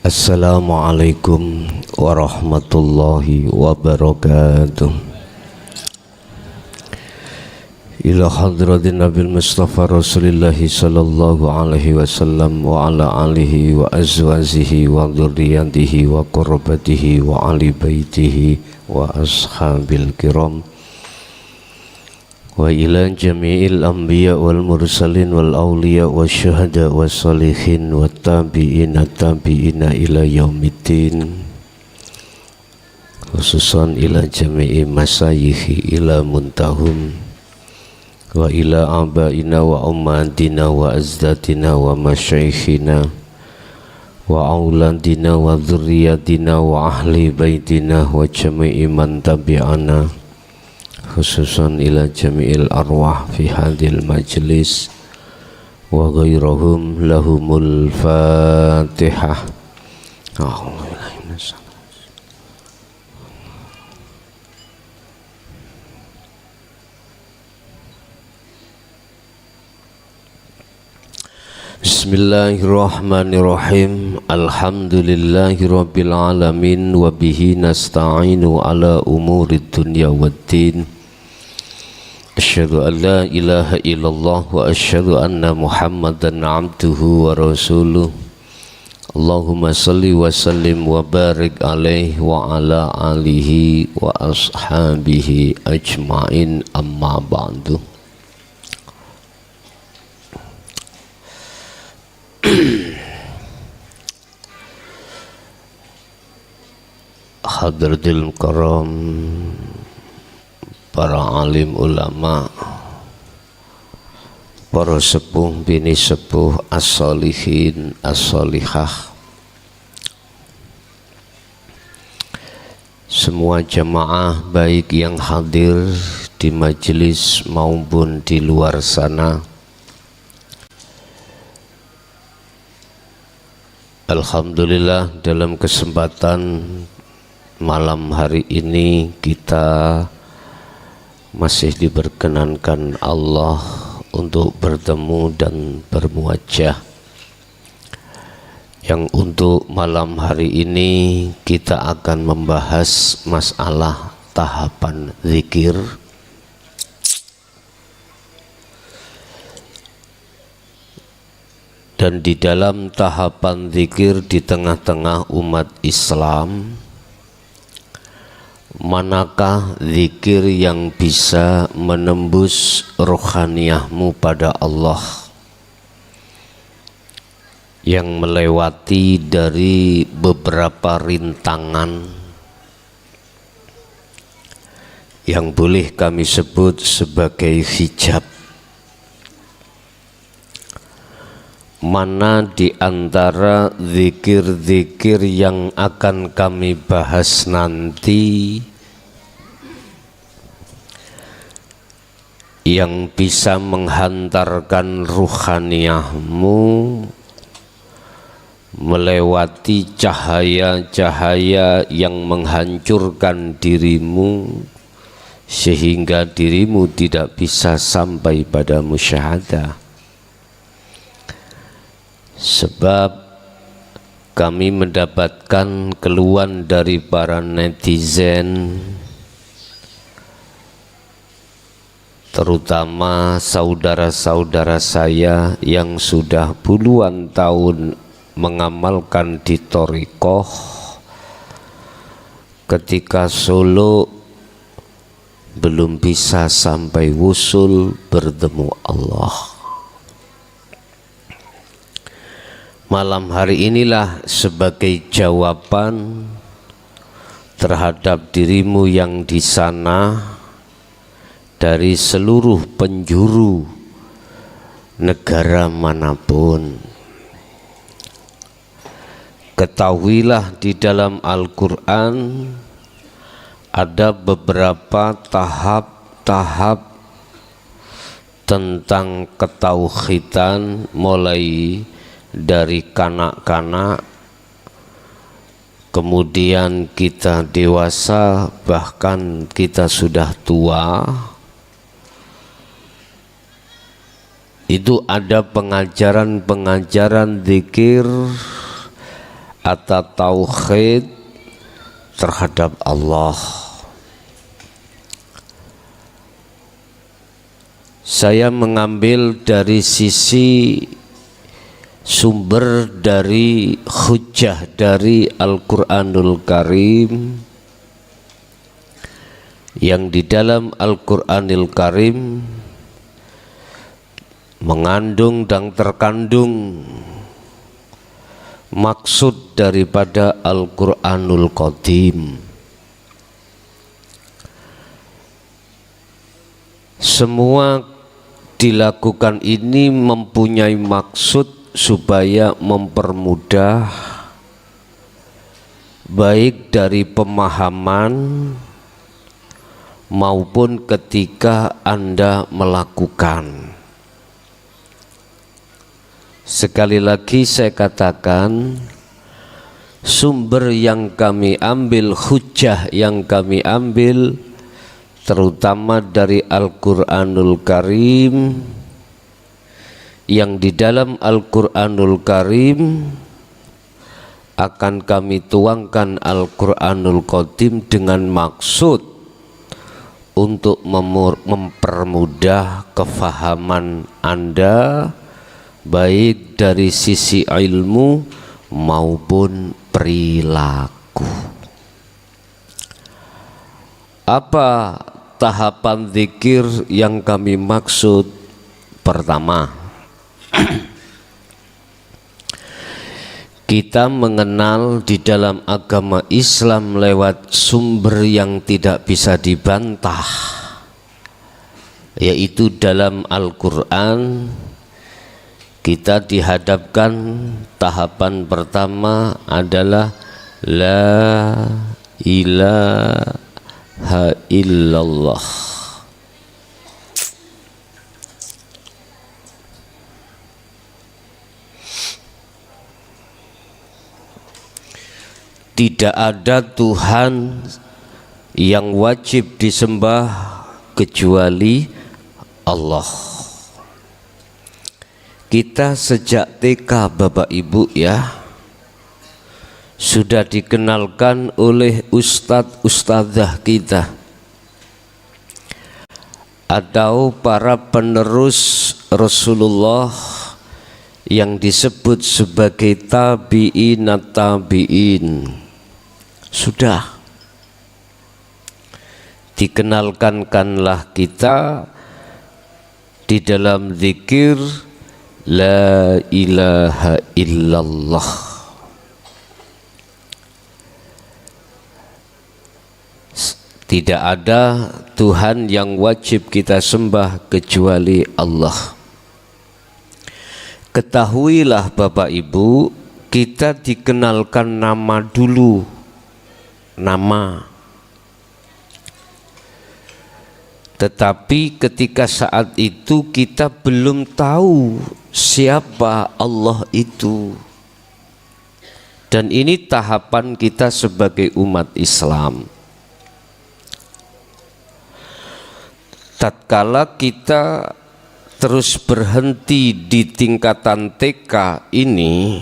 Assalamualaikum warahmatullahi wabarakatuh. Ila hadratin Nabil Mustafa Rasulillahi sallallahu alaihi wasallam wa ala alihi wa azwajihi wa dzurriyyatihi wa qurrabatihi wa ali baitihi wa ashabil kiram wa ila jami'il anbiya wal mursalin wal awliya wa syuhada wa salihin wa tabi'ina ila yaumiddin, khususan ila jami'i masayikhi ila muntahum wa ila abaina wa ummatina wa azdatina wa masyaikhina wa auladina wa dzurriyyatina wa ahli baitina wa jami'i man tabi'ana, khususan ila jami'il arwah fi hadil majlis wa ghairahum lahumul fatihah. Bismillahirrahmanirrahim. Alhamdulillahi rabbil alamin wa bihi nasta'inu ala umurid dunya waddin. Asyhadu an la ilaha illallah wa asyhadu anna Muhammadan abduhu wa rasuluh. Allahumma salli wa sallim wa barik alaihi wa ala alihi wa ashabihi ajma'in, amma ba'du. Hadratil karam, para alim ulama, para sepuh bini sepuh, as-solihin as-solihah, semua jamaah baik yang hadir di majelis maupun di luar sana. Alhamdulillah, dalam kesempatan malam hari ini kita masih diperkenankan Allah untuk bertemu dan bermuajah. Yang untuk malam hari ini kita akan membahas masalah tahapan zikir. Dan di dalam tahapan zikir di tengah-tengah umat Islam, manakah zikir yang bisa menembus rohaniyahmu pada Allah, yang melewati dari beberapa rintangan yang boleh kami sebut sebagai hijab? Mana di antara zikir-zikir yang akan kami bahas nanti yang bisa menghantarkan ruhaniyahmu melewati cahaya-cahaya yang menghancurkan dirimu sehingga dirimu tidak bisa sampai pada musyahadah? Sebab kami mendapatkan keluhan dari para netizen, terutama saudara-saudara saya yang sudah puluhan tahun mengamalkan di thariqah, ketika Solo belum bisa sampai wusul bertemu Allah. Malam hari inilah sebagai jawaban terhadap dirimu yang di sana, dari seluruh penjuru negara manapun. Ketahuilah di dalam Al-Quran ada beberapa tahap-tahap tentang ketauhidan, mulai dari kanak-kanak, kemudian kita dewasa, bahkan kita sudah tua. Itu ada pengajaran-pengajaran zikir atau tauhid terhadap Allah. Saya mengambil dari sisi sumber dari hujjah dari Al-Quranul Karim, yang di dalam Al-Quranul Karim mengandung dan terkandung maksud daripada Al-Quranul Qadim. Semua dilakukan ini mempunyai maksud supaya mempermudah baik dari pemahaman maupun ketika Anda melakukan. Sekali lagi saya katakan, sumber yang kami ambil, hujjah yang kami ambil, terutama dari Al-Quranul Karim, yang di dalam Al-Quranul Karim akan kami tuangkan Al-Quranul Qadim dengan maksud untuk mempermudah kefahaman Anda, baik dari sisi ilmu maupun perilaku. Apa tahapan zikir yang kami maksud? Pertama, kita mengenal di dalam agama Islam lewat sumber yang tidak bisa dibantah, yaitu dalam Al-Quran. Kita dihadapkan tahapan pertama adalah La ilaha illallah. Tidak ada Tuhan yang wajib disembah kecuali Allah. Kita sejak TK Bapak Ibu ya sudah dikenalkan oleh ustadz-ustadzah kita atau para penerus Rasulullah yang disebut sebagai tabi'in. Sudah dikenalkanlah kita di dalam zikir La ilaha illallah. Tidak ada Tuhan yang wajib kita sembah kecuali Allah. Ketahuilah Bapak Ibu, kita dikenalkan nama dulu, nama. Tetapi ketika saat itu kita belum tahu siapa Allah itu. Dan ini tahapan kita sebagai umat Islam. Tatkala kita terus berhenti di tingkatan TK ini,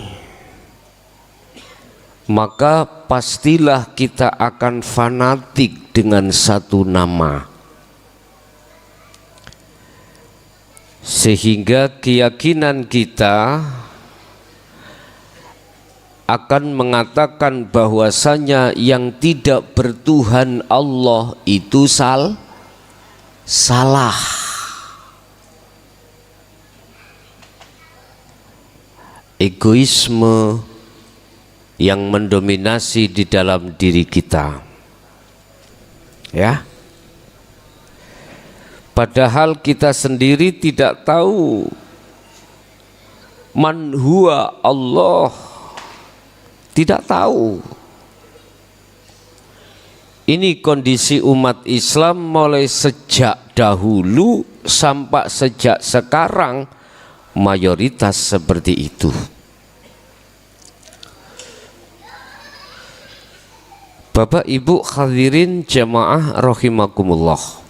maka pastilah kita akan fanatik dengan satu nama. Sehingga keyakinan kita akan mengatakan bahwasanya yang tidak bertuhan Allah itu salah. Egoisme yang mendominasi di dalam diri kita. Ya. Padahal kita sendiri tidak tahu man huwa Allah, tidak tahu. Ini kondisi umat Islam mulai sejak dahulu sampai sejak sekarang mayoritas seperti itu. Bapak Ibu hadirin jamaah rahimakumullah.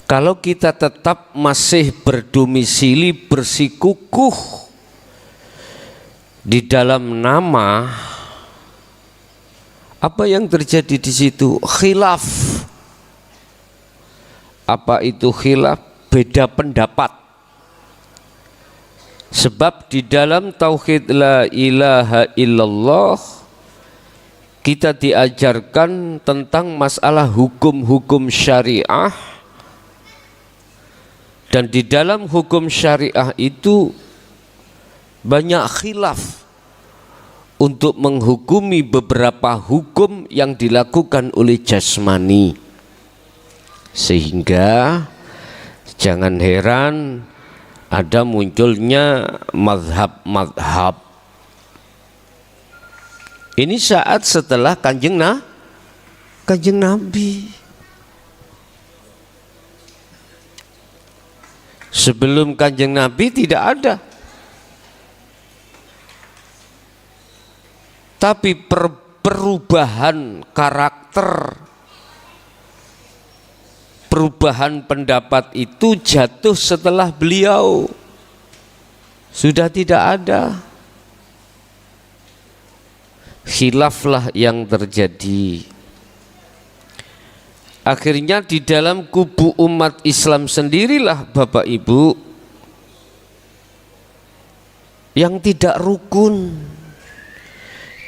Kalau kita tetap masih berdomisili bersikukuh Di dalam nama, apa yang terjadi di situ? Khilaf. Apa itu khilaf? Beda pendapat. Sebab di dalam tauhid la ilaha illallah kita diajarkan tentang masalah hukum-hukum syariah, dan di dalam hukum syariah itu banyak khilaf untuk menghukumi beberapa hukum yang dilakukan oleh jasmani. Sehingga jangan heran ada munculnya mazhab-mazhab. Ini saat setelah Kanjeng Nabi. Sebelum Kanjeng Nabi tidak ada. Tapi perubahan karakter, perubahan pendapat itu jatuh setelah beliau sudah tidak ada. Khilaflah yang terjadi. Akhirnya di dalam kubu umat Islam sendirilah Bapak Ibu yang tidak rukun,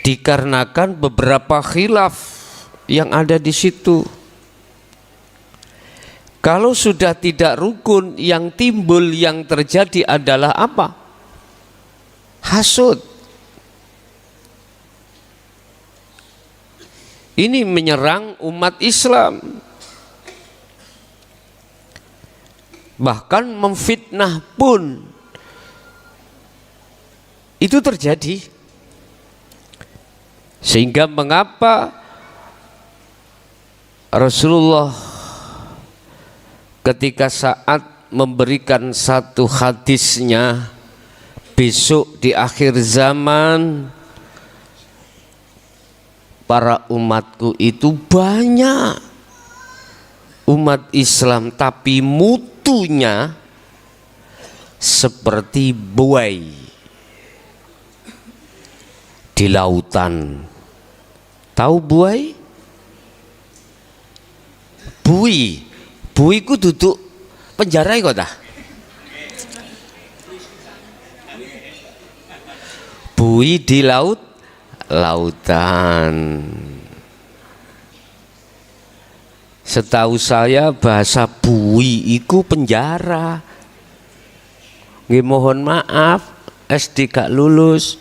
dikarenakan beberapa khilaf yang ada di situ. Kalau sudah tidak rukun, yang timbul, yang terjadi adalah apa? Hasud. Ini menyerang umat Islam, bahkan memfitnah pun itu terjadi. Sehingga mengapa Rasulullah ketika saat memberikan satu hadisnya, besok di akhir zaman para umatku itu banyak umat Islam tapi mutunya seperti buai di lautan. Tahu buai? Bui ku duduk penjara kok dah. Bui di lautan. Setahu saya bahasa bui iku penjara. Nggih mohon maaf, SD gak lulus.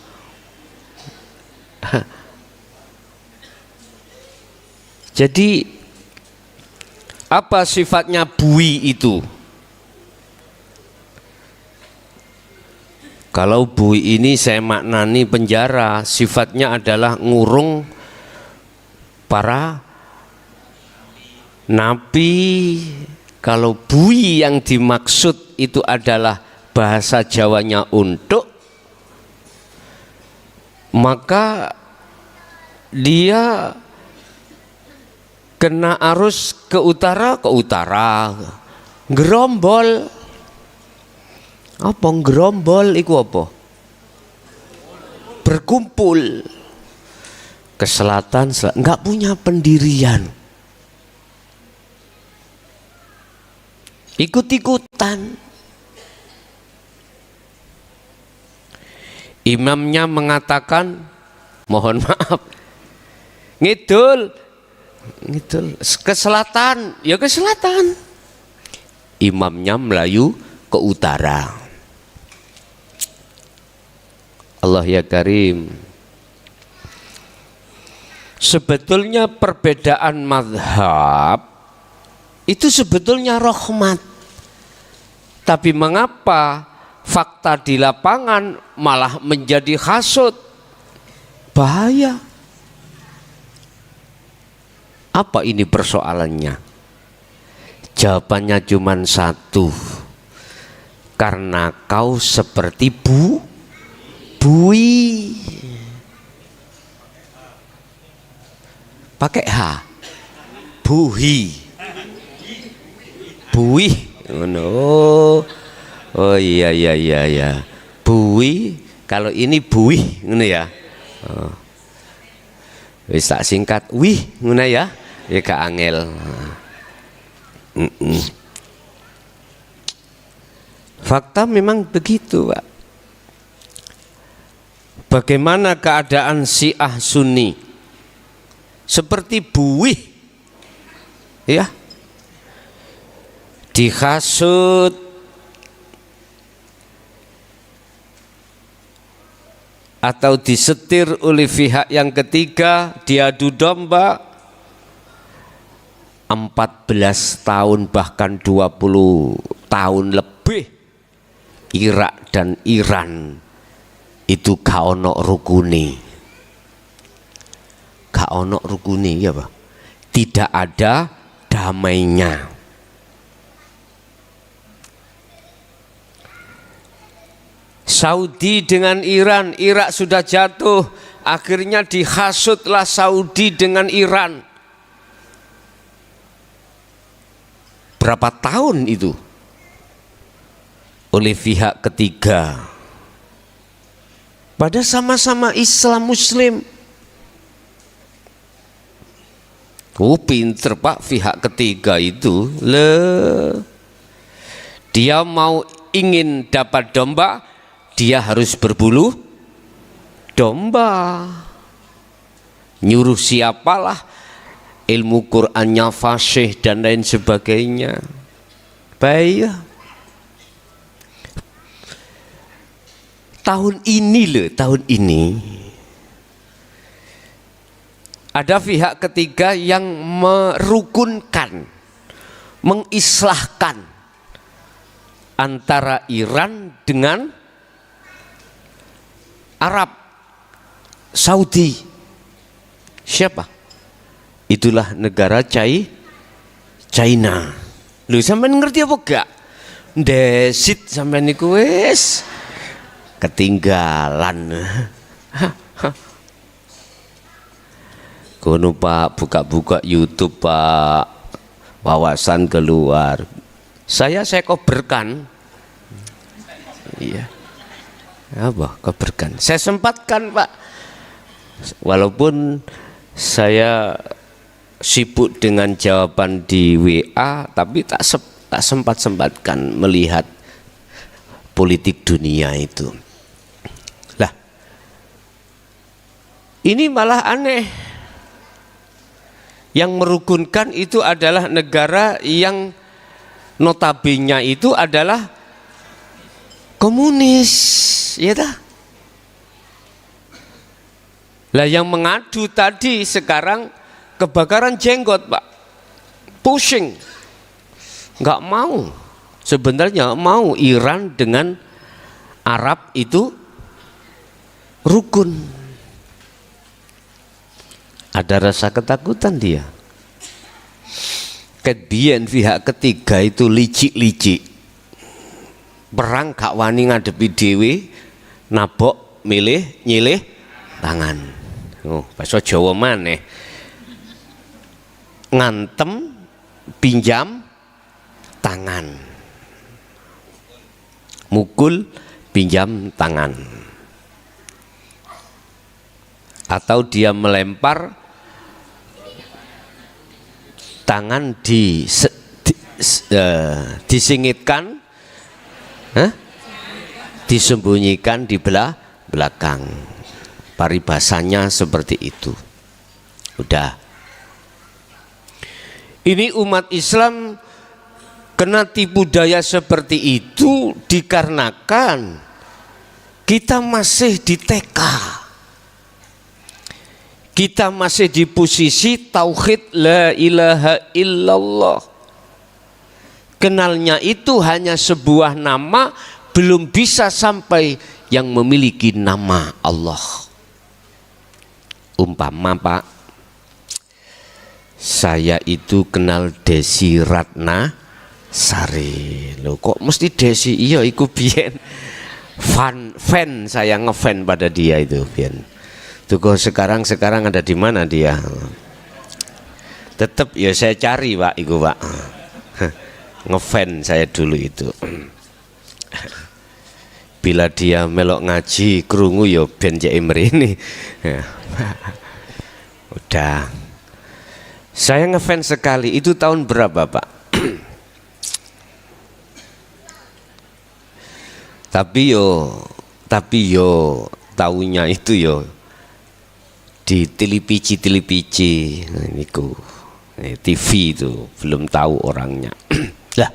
Jadi apa sifatnya bui itu? Kalau bui ini saya maknani penjara, sifatnya adalah ngurung para nabi. Kalau bui yang dimaksud itu adalah bahasa Jawanya untuk, maka dia kena arus ke utara, gerombol. Apa gerombol iku apa? Berkumpul. Ke selatan, enggak punya pendirian. Ikut-ikutan. Imamnya mengatakan, mohon maaf, ngidul ke selatan, ya ke selatan. Imamnya melayu ke utara. Allah ya Karim. Sebetulnya perbedaan mazhab itu sebetulnya rahmat. Tapi mengapa fakta di lapangan malah menjadi hasud? Bahaya. Apa ini persoalannya? Jawabannya cuma satu. Karena kau seperti bui. Pakai H. Buhi. Bui. Oh iya. Bui Kalau ini buih ngono ya. Wis tak singkat wih ngono ya. Ya gak angel. Fakta memang begitu, Pak. Bagaimana keadaan Syiah Sunni? Seperti buih. Ya. Dihasut, atau disetir oleh pihak yang ketiga, diadu domba 14 tahun bahkan 20 tahun lebih. Irak dan Iran itu gak ono rukuni. Gak ono rukuni ya Pak. Tidak ada damainya. Saudi dengan Iran, Irak sudah jatuh, akhirnya dihasutlah Saudi dengan Iran. Berapa tahun itu? Oleh pihak ketiga. Pada sama-sama Islam Muslim. Oh pinter Pak pihak ketiga itu. Dia mau ingin dapat domba, dia harus berbulu domba. Nyuruh siapalah, ilmu Qur'annya fasih dan lain sebagainya. Baik. Tahun ini ada pihak ketiga yang merukunkan, mengislahkan antara Iran dengan Arab Saudi. Siapa? Itulah negara China. Lu sampean ngerti apa gak? Desit sampean niku wis ketinggalan. Kono Pak, buka-buka YouTube Pak, wawasan keluar. Saya koberkan. Iya. Apa koberkan? Saya sempatkan Pak. Walaupun saya sibuk dengan jawaban di WA, tapi tak sempat-sempatkan melihat politik dunia itu. Lah, ini malah aneh. Yang merukunkan itu adalah negara yang notabene itu adalah komunis, ya dah. Lah yang mengadu tadi sekarang kebakaran jenggot Pak, pushing, nggak mau. Sebenarnya mau Iran dengan Arab itu rukun. Ada rasa ketakutan dia. Kedien pihak ketiga itu licik-licik. Perang gak wani ngadepi dhewe, nabok milih nyilih tangan. Oh, bahasa Jawa maneh. Ngantem pinjam tangan. Mukul pinjam tangan. Atau dia melempar tangan disingitkan, disembunyikan di belakang. Paribasanya seperti itu. Udah. Ini umat Islam kena tipu daya seperti itu dikarenakan kita masih di TK. Kita masih di posisi tauhid la ilaha illallah. Kenalnya itu hanya sebuah nama, belum bisa sampai yang memiliki nama Allah. Umpama Pak, saya itu kenal Desi Ratna Sari. Loh kok mesti Desi? Iya iku biyen fan saya ngefan pada dia itu biyen. Tuh kok sekarang ada di mana dia? Tetap ya saya cari Pak, itu Pak. Ngefan saya dulu itu. bila dia melok ngaji krungu ya ben jek mrene. Ya. Udah. Saya ngefans sekali. Itu tahun berapa, Pak? Tapi yo taunya itu yo di televisi niku. TV itu belum tahu orangnya. Lah,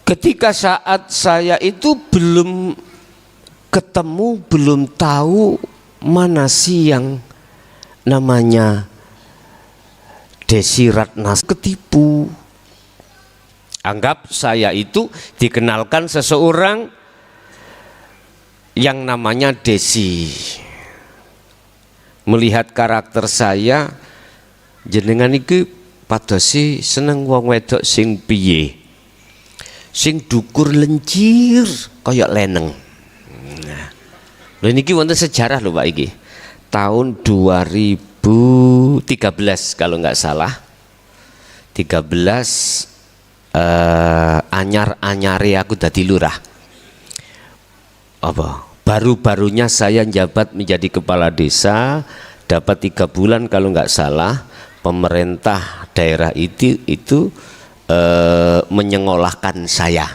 ketika saat saya itu belum ketemu, belum tahu mana sih yang namanya Desi Ratnas, ketipu. Anggap saya itu dikenalkan seseorang yang namanya Desi. Melihat karakter saya, jenengan iki padosi seneng wong wedok sing piye? Sing dukur lencir kaya leneng. Nah, lho niki wonten sejarah lho Pak iki. Tahun 2013 kalau nggak salah. 13 anyar-anyare aku dadi lurah. Apa? Baru-barunya saya menjabat menjadi kepala desa, dapat 3 bulan kalau nggak salah. Pemerintah daerah itu menyekolahkan saya.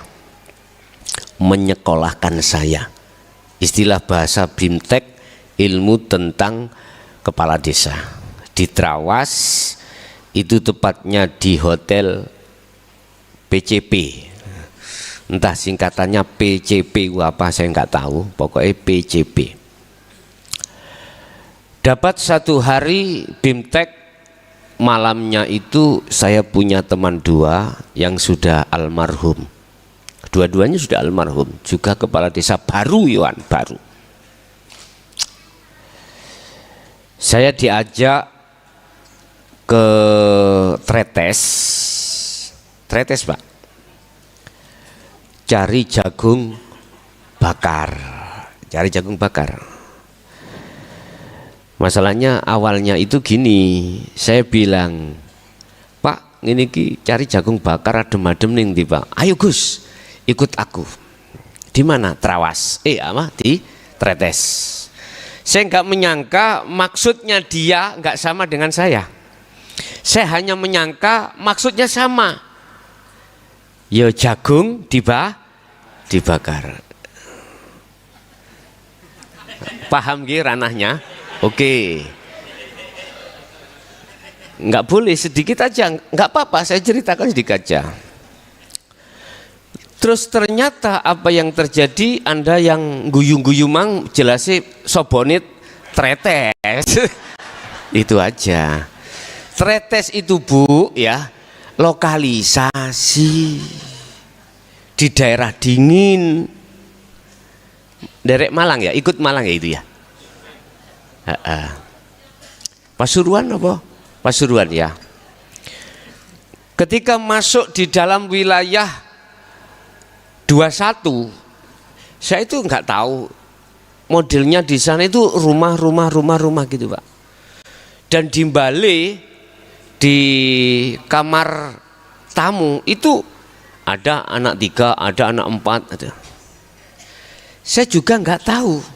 Istilah bahasa BIMTEK, ilmu tentang kepala desa. Di Trawas, itu tepatnya di hotel PCP. Entah singkatannya PCP apa saya nggak tahu, pokoknya PCP. Dapat 1 hari BIMTEK, malamnya itu saya punya teman 2 yang sudah almarhum. Dua-duanya sudah almarhum, juga kepala desa baru, Yohan, baru. Saya diajak ke Tretes Pak, cari jagung bakar. Masalahnya awalnya itu gini, saya bilang, Pak, ini ki cari jagung bakar adem-adem nih ndi Pak. Ayo Gus, ikut aku. Di mana? Trawas. Di Tretes. Saya nggak menyangka maksudnya dia nggak sama dengan saya. Saya hanya menyangka maksudnya sama. Ya jagung dibakar. Paham nggih ranahnya? Oke. Nggak boleh sedikit aja, nggak apa-apa, saya ceritakan sedikit aja. Terus ternyata apa yang terjadi, Anda yang guyu-guyu mang jelasnya sobonit Tretes. Itu aja. Tretes itu Bu ya, lokalisasi di daerah dingin. Derek Malang ya, ikut Malang ya itu ya. Pasuruan apa? Pasuruan ya. Ketika masuk di dalam wilayah 21, saya itu nggak tahu modelnya di sana itu rumah gitu Pak. Dan di Bali di kamar tamu itu ada anak 3, ada anak 4, ada. Saya juga nggak tahu.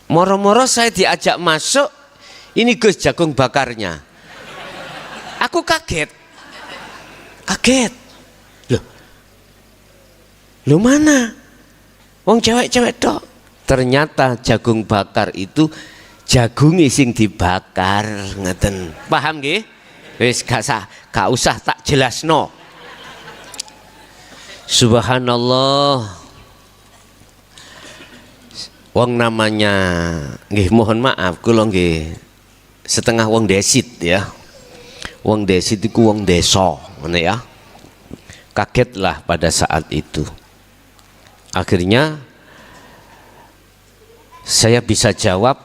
Moro-moro saya diajak masuk, ini Gus jagung bakarnya. Aku kaget. Loh mana? Wong cewek-cewek tok. Ternyata jagung bakar itu jagung sing dibakar, ngeten. Paham nggih? Wis gak usah tak jelasno. Subhanallah. Wong namanya nggih, mohon maaf kula nggih setengah wong desit ya. Wong desit iku wong desa, ngene ya. Kagetlah pada saat itu. Akhirnya saya bisa jawab,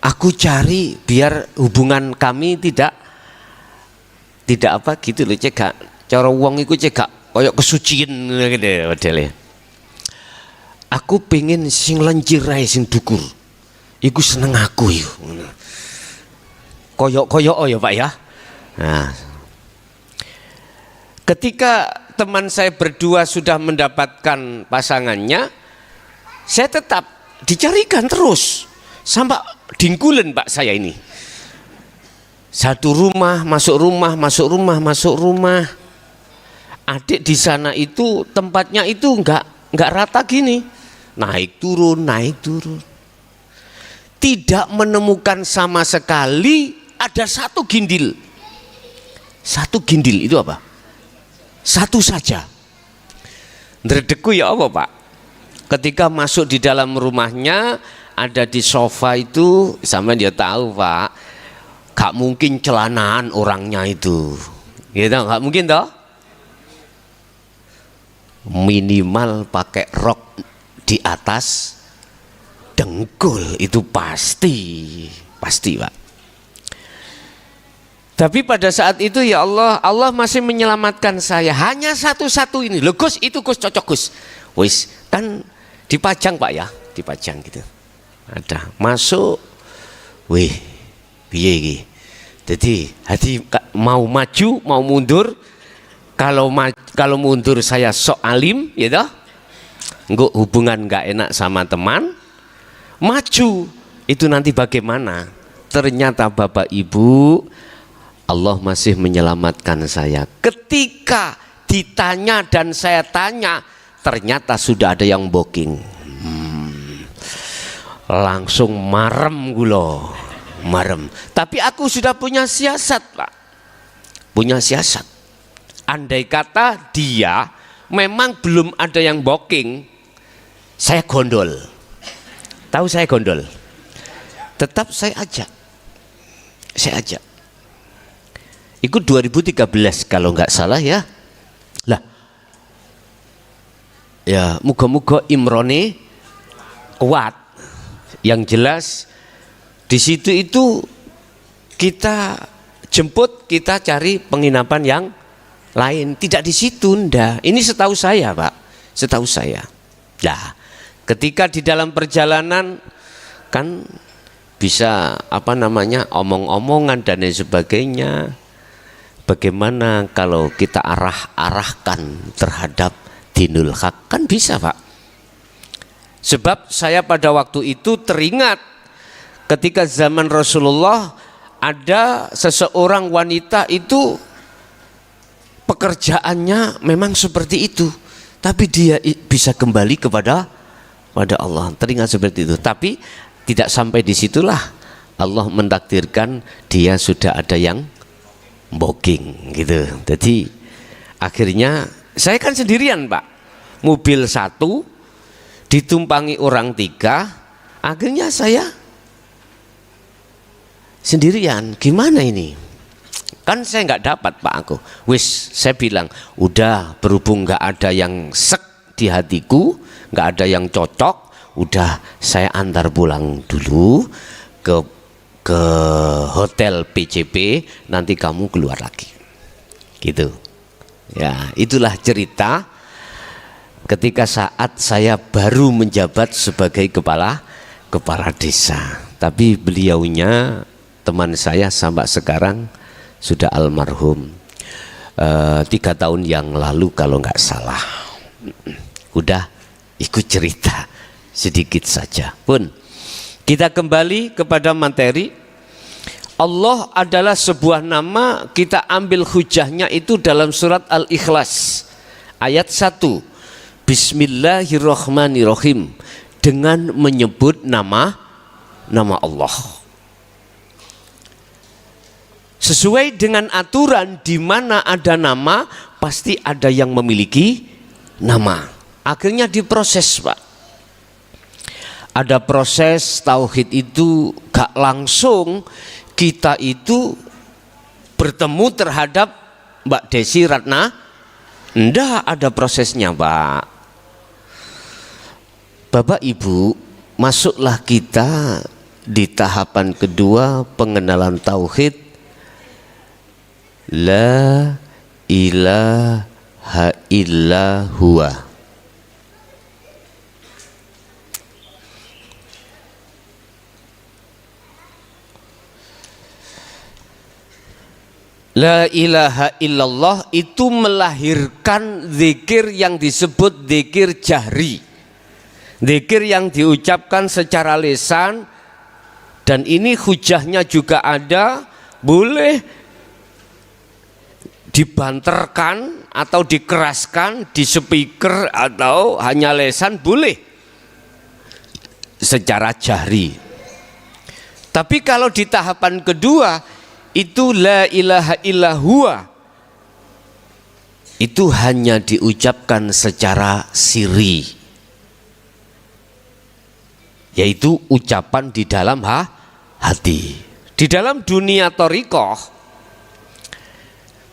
aku cari biar hubungan kami tidak apa gitu loh, cegak cara wong iku cegak koyok kesucian gitu modele. Aku pengen sing lencir ae sing dukur. Iku seneng aku iku. Koyok ya Pak ya. Nah, ketika teman saya berdua sudah mendapatkan pasangannya, saya tetap dicarikan terus sampai dingkulen Pak saya ini. Satu rumah, masuk rumah, masuk rumah, masuk rumah. Adik di sana itu tempatnya itu enggak rata gini. Naik turun, naik turun. Tidak menemukan sama sekali ada satu gindil. Satu gindil itu apa? Satu saja. Ndredegku ya apa Pak? Ketika masuk di dalam rumahnya, ada di sofa itu, sama dia tahu Pak, gak mungkin celanaan orangnya itu, gitu, gak mungkin toh. Minimal pakai rok di atas dengkul itu pasti Pak. Tapi pada saat itu ya Allah masih menyelamatkan saya. Hanya satu-satu ini. Loh Gus, itu Gus cocok Gus. Wis, kan dipajang Pak ya, dipajang gitu. Ada masuk, wih, piye iki. Jadi hati mau maju, mau mundur. Kalau mundur saya sok alim, ya toh. Enggak hubungan enggak enak sama teman. Maju itu nanti bagaimana? Ternyata Bapak Ibu, Allah masih menyelamatkan saya. Ketika ditanya dan saya tanya, ternyata sudah ada yang booking. Langsung marem gulo, marem. Tapi aku sudah punya siasat Pak, punya siasat. Andai kata dia memang belum ada yang booking, saya gondol. Tahu saya gondol? Tetap saya ajak. Ikut 2013 kalau nggak salah ya. Lah, ya muga-muga imrone kuat. Yang jelas di situ itu kita jemput, kita cari penginapan yang lain, tidak di situ ndak. Ini setahu saya Pak, setahu saya. Nah, ketika di dalam perjalanan kan bisa omong-omongan dan lain sebagainya. Bagaimana kalau kita arahkan terhadap dinul haq, kan bisa Pak. Sebab saya pada waktu itu teringat ketika zaman Rasulullah ada seseorang wanita itu pekerjaannya memang seperti itu, tapi dia bisa kembali kepada Allah. Teringat seperti itu, tapi tidak sampai disitulah Allah mentakdirkan dia sudah ada yang booking gitu. Jadi akhirnya saya kan sendirian Pak, mobil satu ditumpangi orang 3, akhirnya saya sendirian. Gimana ini? Kan saya nggak dapat Pak aku. Wis, saya bilang udah, berhubung nggak ada yang sek di hatiku, nggak ada yang cocok, udah saya antar pulang dulu ke hotel PCP, nanti kamu keluar lagi gitu ya. Itulah cerita ketika saat saya baru menjabat sebagai kepala desa. Tapi beliaunya teman saya sampai sekarang sudah almarhum 3 tahun yang lalu kalau nggak salah. Udah ikut cerita sedikit saja pun. Kita kembali kepada materi. Allah adalah sebuah nama, kita ambil hujahnya itu dalam surat Al-Ikhlas ayat 1. Bismillahirrahmanirrahim, dengan menyebut nama Allah. Sesuai dengan aturan, di mana ada nama pasti ada yang memiliki nama. Akhirnya diproses Pak. Ada proses tauhid itu gak langsung kita itu bertemu terhadap Mbak Desi Ratna. Ndak, ada prosesnya Pak. Bapak Ibu, masuklah kita di tahapan kedua pengenalan tauhid. La ilaha illa huwa. La ilaha illallah itu melahirkan zikir yang disebut zikir jahri, zikir yang diucapkan secara lisan. Dan ini hujahnya juga ada, boleh dibanterkan atau dikeraskan di speaker atau hanya lisan, boleh secara jahri. Tapi kalau di tahapan kedua itu la ilaha illahua, itu hanya diucapkan secara sirri, yaitu ucapan di dalam hati. Di dalam dunia thariqah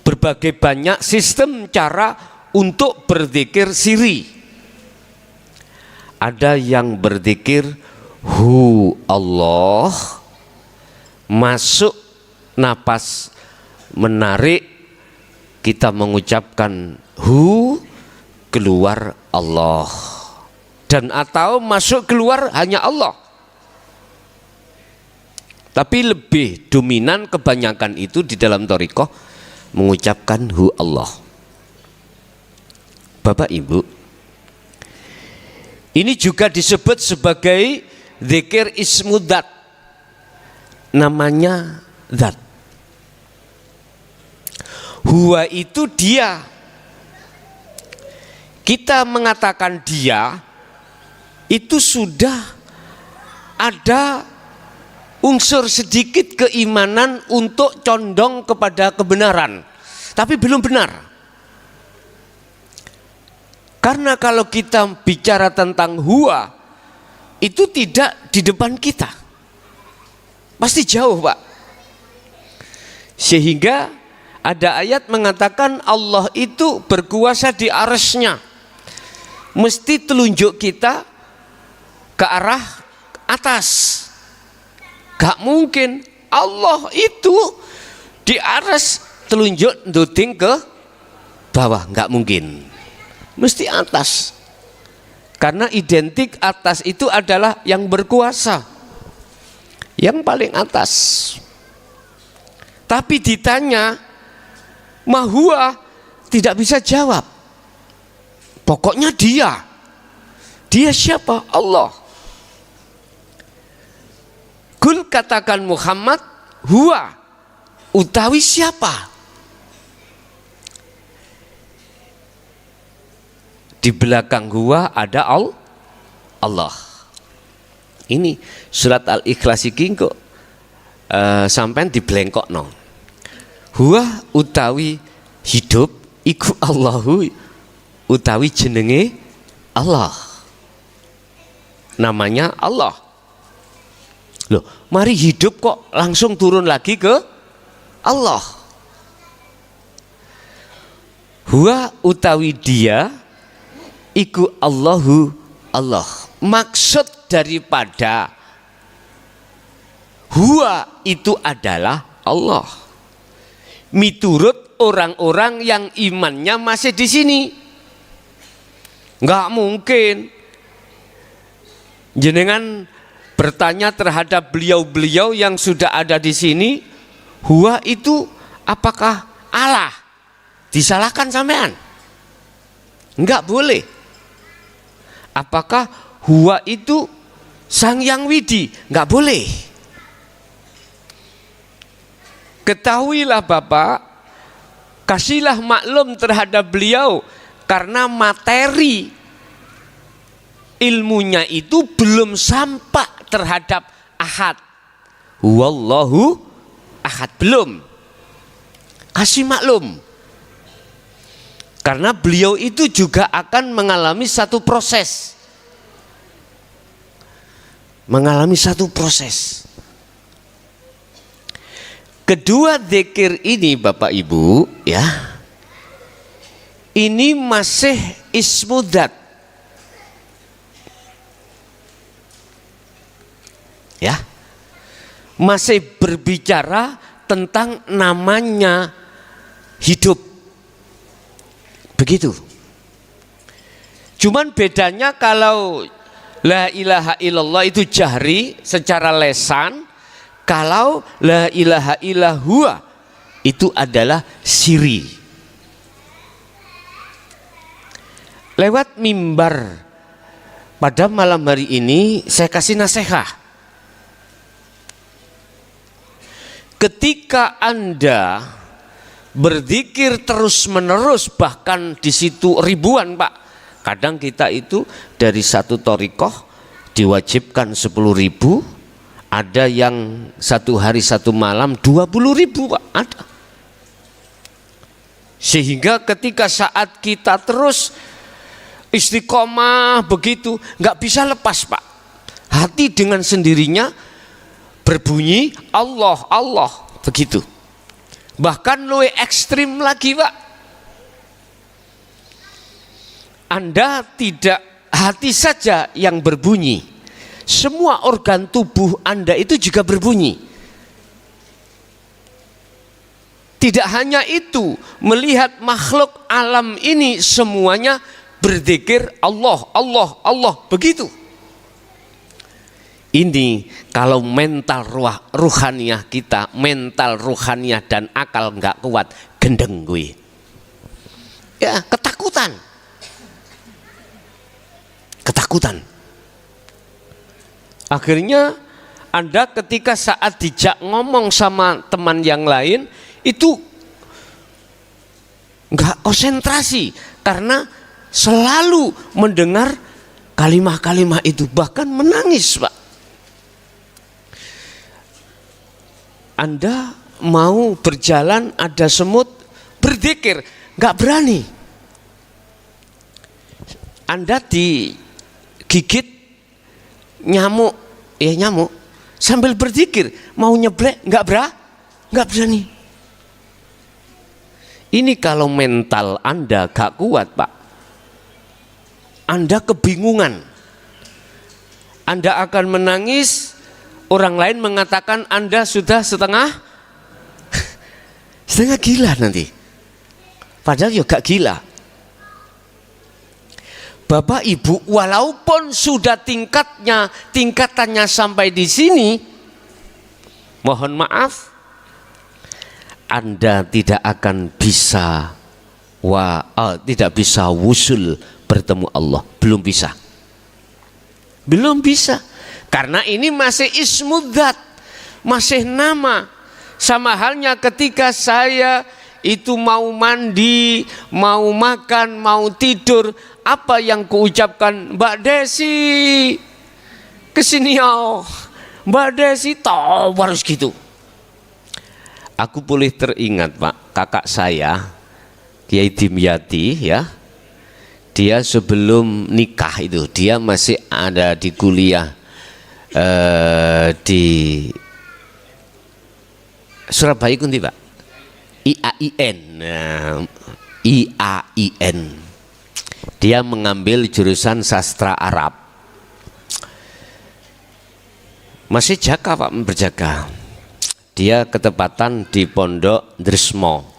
berbagai banyak sistem cara untuk berzikir sirri. Ada yang berzikir hu Allah, masuk napas menarik kita mengucapkan hu, keluar Allah, dan atau masuk keluar hanya Allah. Tapi lebih dominan kebanyakan itu di dalam thariqah mengucapkan hu Allah. Bapak Ibu, ini juga disebut sebagai zikir ismu dzat, namanya zat. Huwa itu dia. Kita mengatakan dia itu sudah ada unsur sedikit keimanan untuk condong kepada kebenaran, tapi belum benar. Karena kalau kita bicara tentang huwa, itu tidak di depan kita, pasti jauh, Pak. Sehingga ada ayat mengatakan Allah itu berkuasa di arsy-Nya. Mesti telunjuk kita ke arah atas. Gak mungkin Allah itu di arsy telunjuk nduding ke bawah, gak mungkin. Mesti atas. Karena identik atas itu adalah yang berkuasa, yang paling atas. Tapi ditanya mahua, tidak bisa jawab. Pokoknya dia. Dia siapa? Allah. Kul, katakan Muhammad, huwa, utawi siapa? Di belakang huwa ada Allah. Ini surat Al-Ikhlas iki kok sampean diblengkokno. Huwa utawi hidup iku Allahu, utawi jenenge Allah. Namanya Allah. Loh, mari hidup kok langsung turun lagi ke Allah. Huwa utawi dia iku Allahu, Allah. Maksud daripada huwa itu adalah Allah. Miturut orang-orang yang imannya masih di sini. Enggak mungkin jenengan bertanya terhadap beliau-beliau yang sudah ada di sini, huwa itu apakah Allah? Disalahkan sampean? Enggak boleh. Apakah huwa itu Sang Yang Widi? Enggak boleh. Ketahuilah Bapak, kasihlah maklum terhadap beliau, karena materi ilmunya itu belum sampai terhadap ahad. Wallahu ahad, belum. Kasih maklum. Karena beliau itu juga akan mengalami satu proses. Mengalami satu proses. Kedua zikir ini Bapak Ibu ya, ini masih ismu dzat. Ya, masih berbicara tentang namanya hidup. Begitu. Cuman bedanya kalau la ilaha illallah itu jahri secara lesan, kalau la ilaha illahua itu adalah siri. Lewat mimbar pada malam hari ini saya kasih nasihat. Ketika Anda berzikir terus menerus, bahkan di situ ribuan Pak. Kadang kita itu dari satu thariqah diwajibkan 10.000, ada yang satu hari satu malam 20.000 Pak, ada. Sehingga ketika saat kita terus istiqomah begitu, nggak bisa lepas Pak. Hati dengan sendirinya berbunyi Allah, Allah, begitu. Bahkan lebih ekstrim lagi Pak. Anda tidak hati saja yang berbunyi, semua organ tubuh Anda itu juga berbunyi. Tidak hanya itu, melihat makhluk alam ini semuanya berzikir Allah, Allah, Allah, begitu. Ini kalau mental ruhaniah kita, mental ruhaniah dan akal nggak kuat, gendeng gue. Ya, ketakutan. Ketakutan. Akhirnya Anda ketika saat dijak ngomong sama teman yang lain itu nggak konsentrasi karena selalu mendengar kalimat-kalimat itu, bahkan menangis Pak. Anda mau berjalan ada semut, berzikir nggak berani. Anda digigit nyamuk, ya nyamuk, sambil berzikir mau nyeblek nggak berani. Ini kalau mental Anda gak kuat Pak, Anda kebingungan, Anda akan menangis. Orang lain mengatakan Anda sudah setengah gila nanti. Padahal ya gak gila. Bapak Ibu, walaupun sudah tingkatannya sampai di sini, mohon maaf, Anda tidak akan bisa tidak bisa wusul bertemu Allah, belum bisa. Karena ini masih ismudzat, masih nama. Sama halnya ketika saya itu mau mandi, mau makan, mau tidur, apa yang kuucapkan? Mbak Desi kesini ya, Mbak Desi tahu harus gitu. Aku boleh teringat Pak, kakak saya Kiai Dimyati ya, dia sebelum nikah itu dia masih ada di kuliah di Surabaya kunti Pak, IAIN. IAIN. Dia mengambil jurusan sastra Arab. Masih jaga Pak, berjaga. Dia ketepatan di Pondok Dresmo.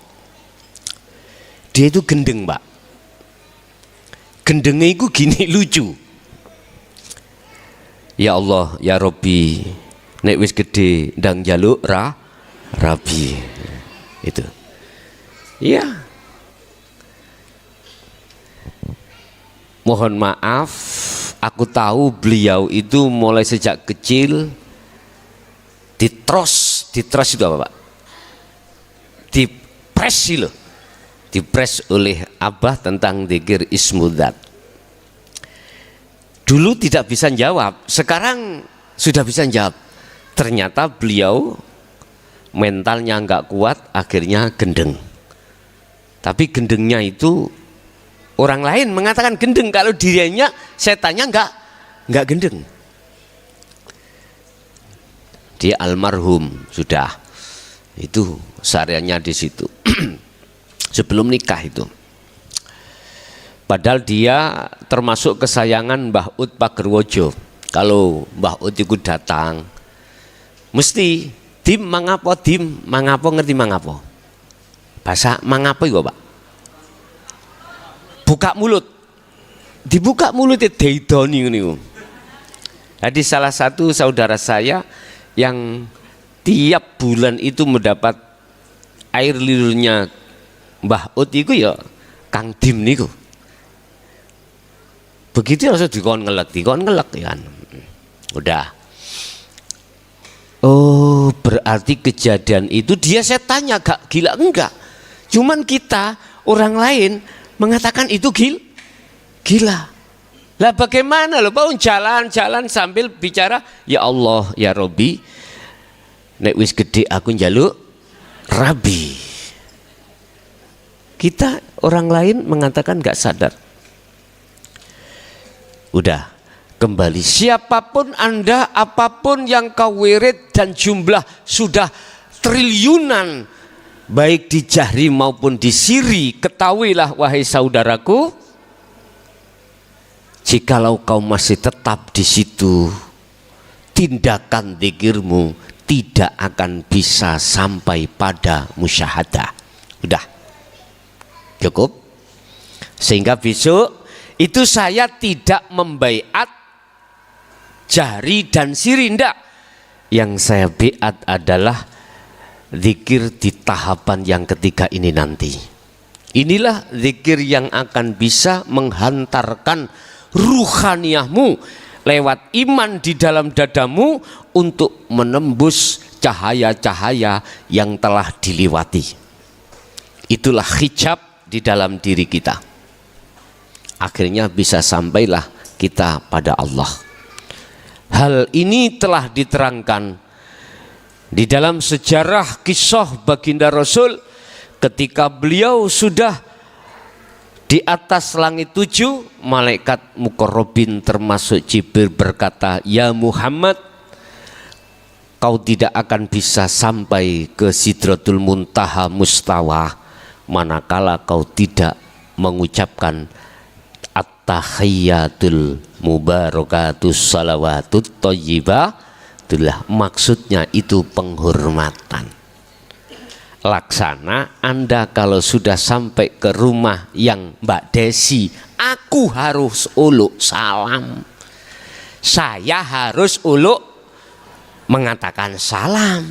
Dia itu gendeng Pak. Gendengnya itu gini, lucu. Ya Allah, ya Robbi, nek wis gede ndang njaluk rabi. Itu. Iya. Mohon maaf, aku tahu beliau itu mulai sejak kecil ditros itu apa Pak? Dipres oleh Abah tentang dzikir ismudzat. Dulu tidak bisa jawab, sekarang sudah bisa jawab. Ternyata beliau mentalnya nggak kuat, akhirnya gendeng. Tapi gendengnya itu orang lain mengatakan gendeng, kalau dirinya setannya nggak gendeng. Dia almarhum sudah, itu sehariannya di situ sebelum nikah itu. Padahal dia termasuk kesayangan Mbah Ud Pagerwojo. Kalau Mbah Ud itu datang, mesti dim mangapo, ngerti mangapo? Bahasa mangapo itu Pak? Buka mulut, dibuka mulutnya deidoni ini. Jadi salah satu saudara saya yang tiap bulan itu mendapat air liurnya Mbah Ut iku ya Kang Dim niku. Begitu langsung dikon ngelek ya. Udah. Oh, berarti kejadian itu dia saya tanya gak gila enggak. Cuman kita orang lain mengatakan itu gila. Lah bagaimana loh, Pak jalan-jalan sambil bicara, ya Allah, ya Robbi, nek wis gede aku njaluk Rabi. Kita orang lain mengatakan gak sadar. Udah. Kembali, siapapun Anda, apapun yang kau wirid dan jumlah sudah triliunan, baik di jahri maupun di siri, ketahuilah wahai saudaraku, jikalau kau masih tetap di situ, tindakan zikirmu tidak akan bisa sampai pada musyahadah. Udah, cukup. Sehingga besok itu saya tidak membaiat jahri dan siri, ndak. Yang saya biat adalah zikir di tahapan yang ketiga ini nanti. Inilah zikir yang akan bisa menghantarkan ruhaniyahmu lewat iman di dalam dadamu untuk menembus cahaya-cahaya yang telah dilewati. Itulah hijab di dalam diri kita. Akhirnya bisa sampailah kita pada Allah. Hal ini telah diterangkan di dalam sejarah kisah baginda Rasul ketika beliau sudah di atas langit 7, malaikat muqarrabin termasuk Jibril berkata, ya Muhammad, kau tidak akan bisa sampai ke Sidratul Muntaha Mustawa manakala kau tidak mengucapkan at-tahiyyatul mubarakatus salawatut thayyibah. Itulah maksudnya, itu penghormatan. Laksana Anda kalau sudah sampai ke rumah yang Mbak Desi, aku harus uluk salam, saya harus uluk mengatakan salam.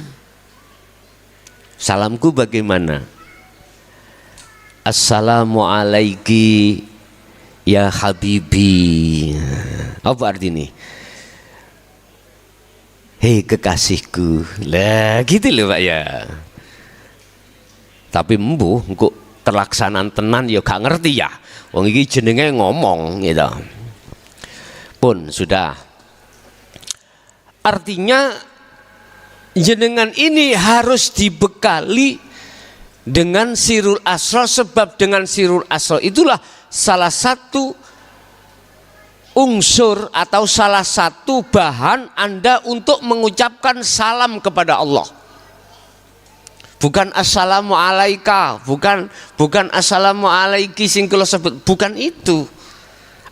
Salamku bagaimana? Assalamualaikum ya Habibi. Apa artinya? Hei kekasihku. Lah gitu loh Pak ya. Tapi embuh engko terlaksanaan tenan ya gak ngerti ya. Wong iki jenenge ngomong gitu. Pun sudah. Artinya jenengan ini harus dibekali dengan sirul asrar, sebab dengan sirul asrar itulah salah satu unsur atau salah satu bahan Anda untuk mengucapkan salam kepada Allah. Bukan assalamu alaika, bukan assalamu alaiki sing kula sebut, bukan itu.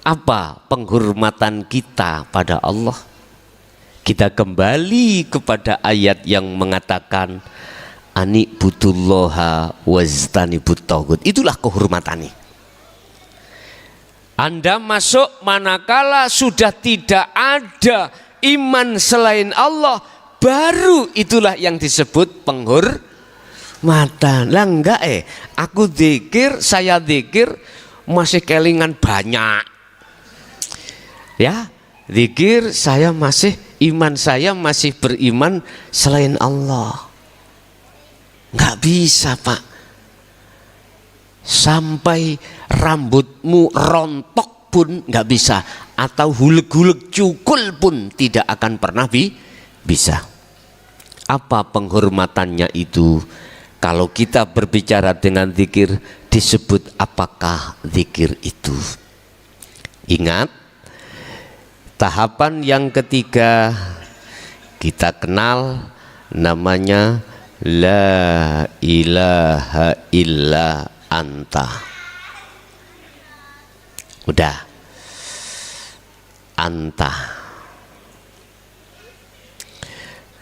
Apa penghormatan kita pada Allah? Kita kembali kepada ayat yang mengatakan ani'budullaha wajtanibut taghut. Itulah kehormatannya. Anda masuk manakala sudah tidak ada iman selain Allah, baru itulah yang disebut penghormatan. Lah enggak aku zikir, saya zikir masih kelingan banyak. Ya, zikir saya masih, iman saya masih beriman selain Allah. Enggak bisa Pak. Sampai rambutmu rontok pun nggak bisa, atau hulek-hulek cukul pun tidak akan pernah bisa. Apa penghormatannya itu? Kalau kita berbicara dengan zikir, disebut apakah zikir itu? Ingat, tahapan yang ketiga kita kenal namanya la ilaha illa anta. Udah, anta.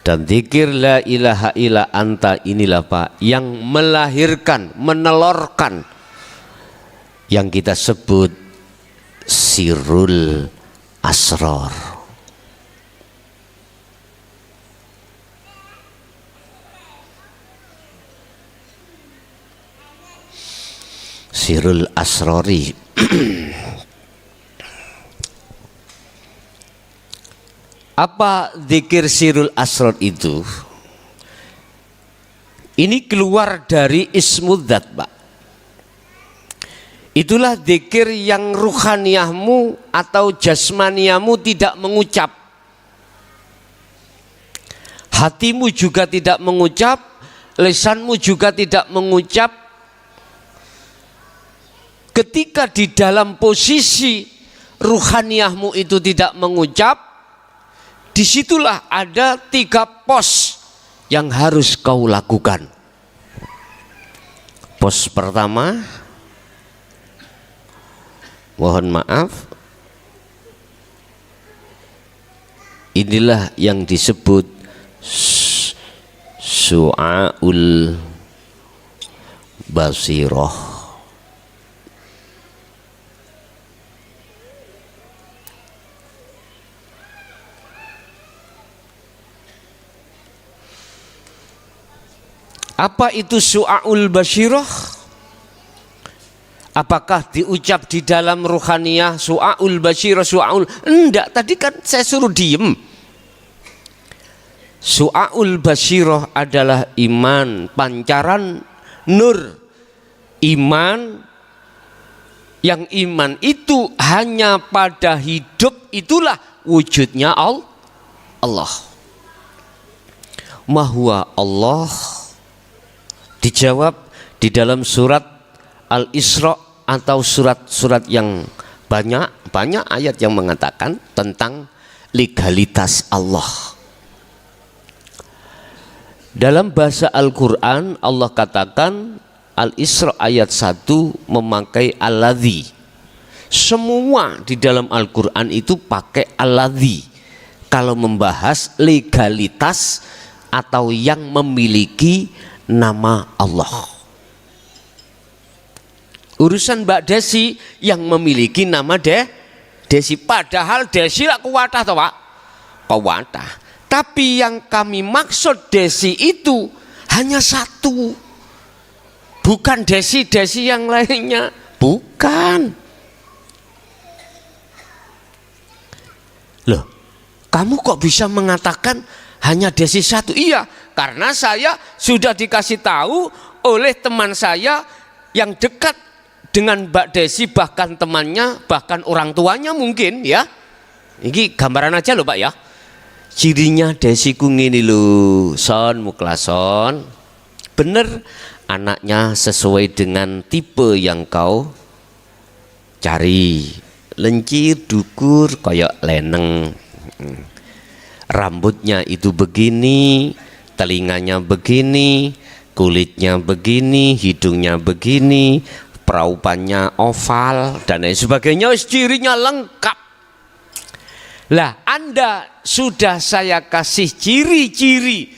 Dan zikir la ilaha illa anta inilah Pak yang melahirkan, menelorkan yang kita sebut sirrul asrar. Sirul Asrori. Apa zikir Sirul Asror itu? Ini keluar dari Ismudzat, Pak. Itulah zikir yang ruhaniyahmu atau jasmaniyamu tidak mengucap, hatimu juga tidak mengucap, lisanmu juga tidak mengucap. Ketika di dalam posisi ruhaniyahmu itu tidak mengucap, disitulah ada 3 pos yang harus kau lakukan. Pos pertama, mohon maaf, inilah yang disebut su'aul basirah. Apa itu su'aul basirah? Apakah diucap di dalam ruhaniyah su'aul basirah, su'aul? Enggak, tadi kan saya suruh diem. Su'aul basirah adalah iman, pancaran nur. Iman, yang iman itu hanya pada hidup, itulah wujudnya Allah. Mahuwa Allah? Dijawab di dalam surat Al-Isra atau surat-surat yang banyak ayat yang mengatakan tentang legalitas Allah. Dalam bahasa Al-Quran Allah katakan, Al-Isra ayat 1 memakai alladzi. Semua di dalam Al-Quran itu pakai alladzi kalau membahas legalitas atau yang memiliki nama Allah. Urusan Mbak Desi yang memiliki nama Desi, padahal Desi lah kuwatah toh Pak, kuwatah. Tapi yang kami maksud Desi itu hanya satu, bukan Desi yang lainnya, bukan. Loh, kamu kok bisa mengatakan hanya Desi satu? Iya, karena saya sudah dikasih tahu oleh teman saya yang dekat dengan Mbak Desi, bahkan temannya, bahkan orang tuanya mungkin ya. Ini gambaran aja loh Pak ya. Cirinya Desi ku ngini lho, son muklason. Bener, anaknya sesuai dengan tipe yang kau cari. Lencir, dukur, kayak leneng. Rambutnya itu begini, telinganya begini, kulitnya begini, hidungnya begini, peraupannya oval dan lain sebagainya, cirinya lengkap. Lah, Anda sudah saya kasih ciri-ciri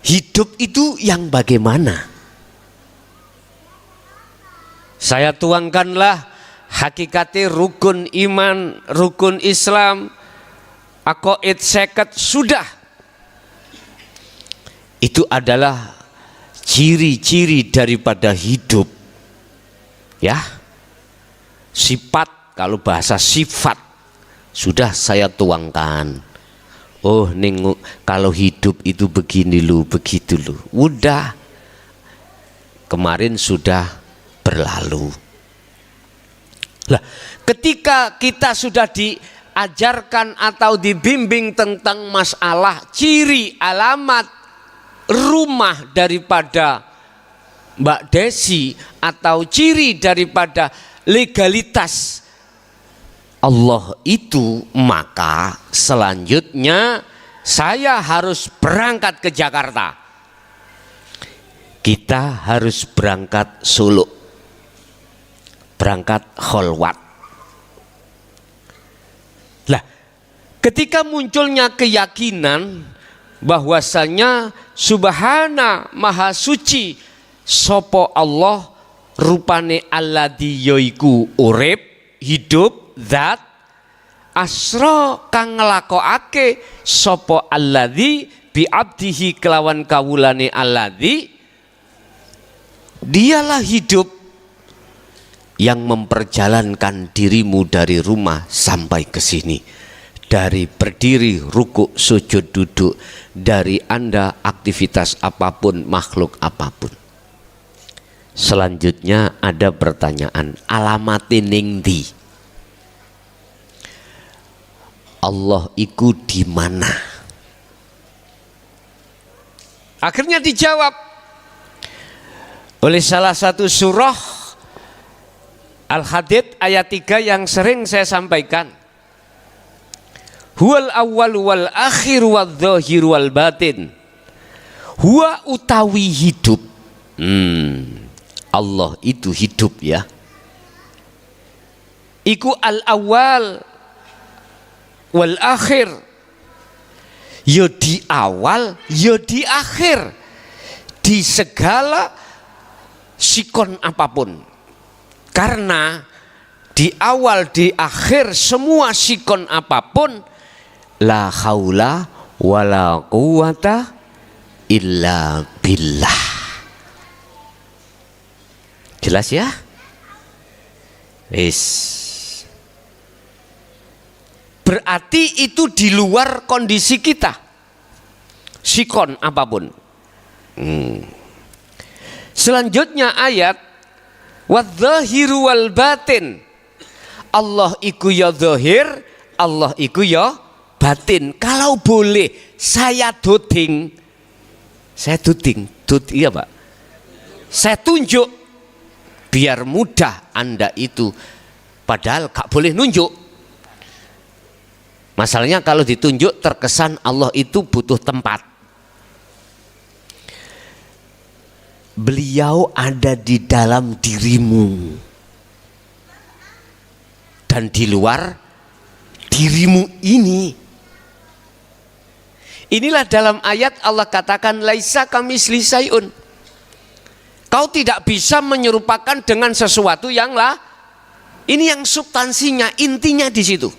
hidup itu yang bagaimana? Saya tuangkanlah hakikati rukun iman, rukun Islam, aqaid seket, sudah. Itu adalah ciri-ciri daripada hidup. Ya, sifat, kalau bahasa sifat sudah saya tuangkan. Oh, kalau hidup itu begini lu, begitu lu. Udah, kemarin sudah berlalu. Lah, ketika kita sudah diajarkan atau dibimbing tentang masalah ciri alamat rumah daripada Mbak Desi atau ciri daripada legalitas Allah itu, maka selanjutnya saya harus berangkat ke Jakarta. Kita harus berangkat Solo, berangkat kholwat. Lah, ketika munculnya keyakinan bahwasanya subhana maha suci sopo Allah, rupane alladzi yaiku urip, hidup, zat, asra kang nglakokake sapa alladzi bi abdihi kelawan kawulane alladzi, dialah hidup yang memperjalankan dirimu dari rumah sampai ke sini, dari berdiri, rukuk, sujud, duduk, dari Anda aktivitas apapun, makhluk apapun. Selanjutnya ada pertanyaan, alamatin ning ndi? Allah iku di mana? Akhirnya dijawab oleh salah satu surah Al-Hadid ayat 3 yang sering saya sampaikan. Huwal awwal wal akhir wal dhahir wal batin. Huwa utawi hidup. Allah itu hidup ya. Iku al awal wal akhir. Ya di awal, ya di akhir. Di segala sikon apapun. Karena di awal, di akhir semua sikon apapun, la haula wala quwata illa billah. Jelas ya? Wis. Berarti itu di luar kondisi kita. Sikon apapun. Selanjutnya ayat wadzahiru wal batin. Allah iku ya zahir, Allah iku ya batin. Kalau boleh saya duding, iya Pak. Saya tunjuk biar mudah Anda itu, padahal gak boleh nunjuk. Masalahnya kalau ditunjuk terkesan Allah itu butuh tempat. Beliau ada di dalam dirimu dan di luar dirimu ini. Inilah dalam ayat Allah katakan laisa kamitsli syai'un. Kau tidak bisa menyerupakan dengan sesuatu yang lah. Ini yang substansinya, intinya di situ.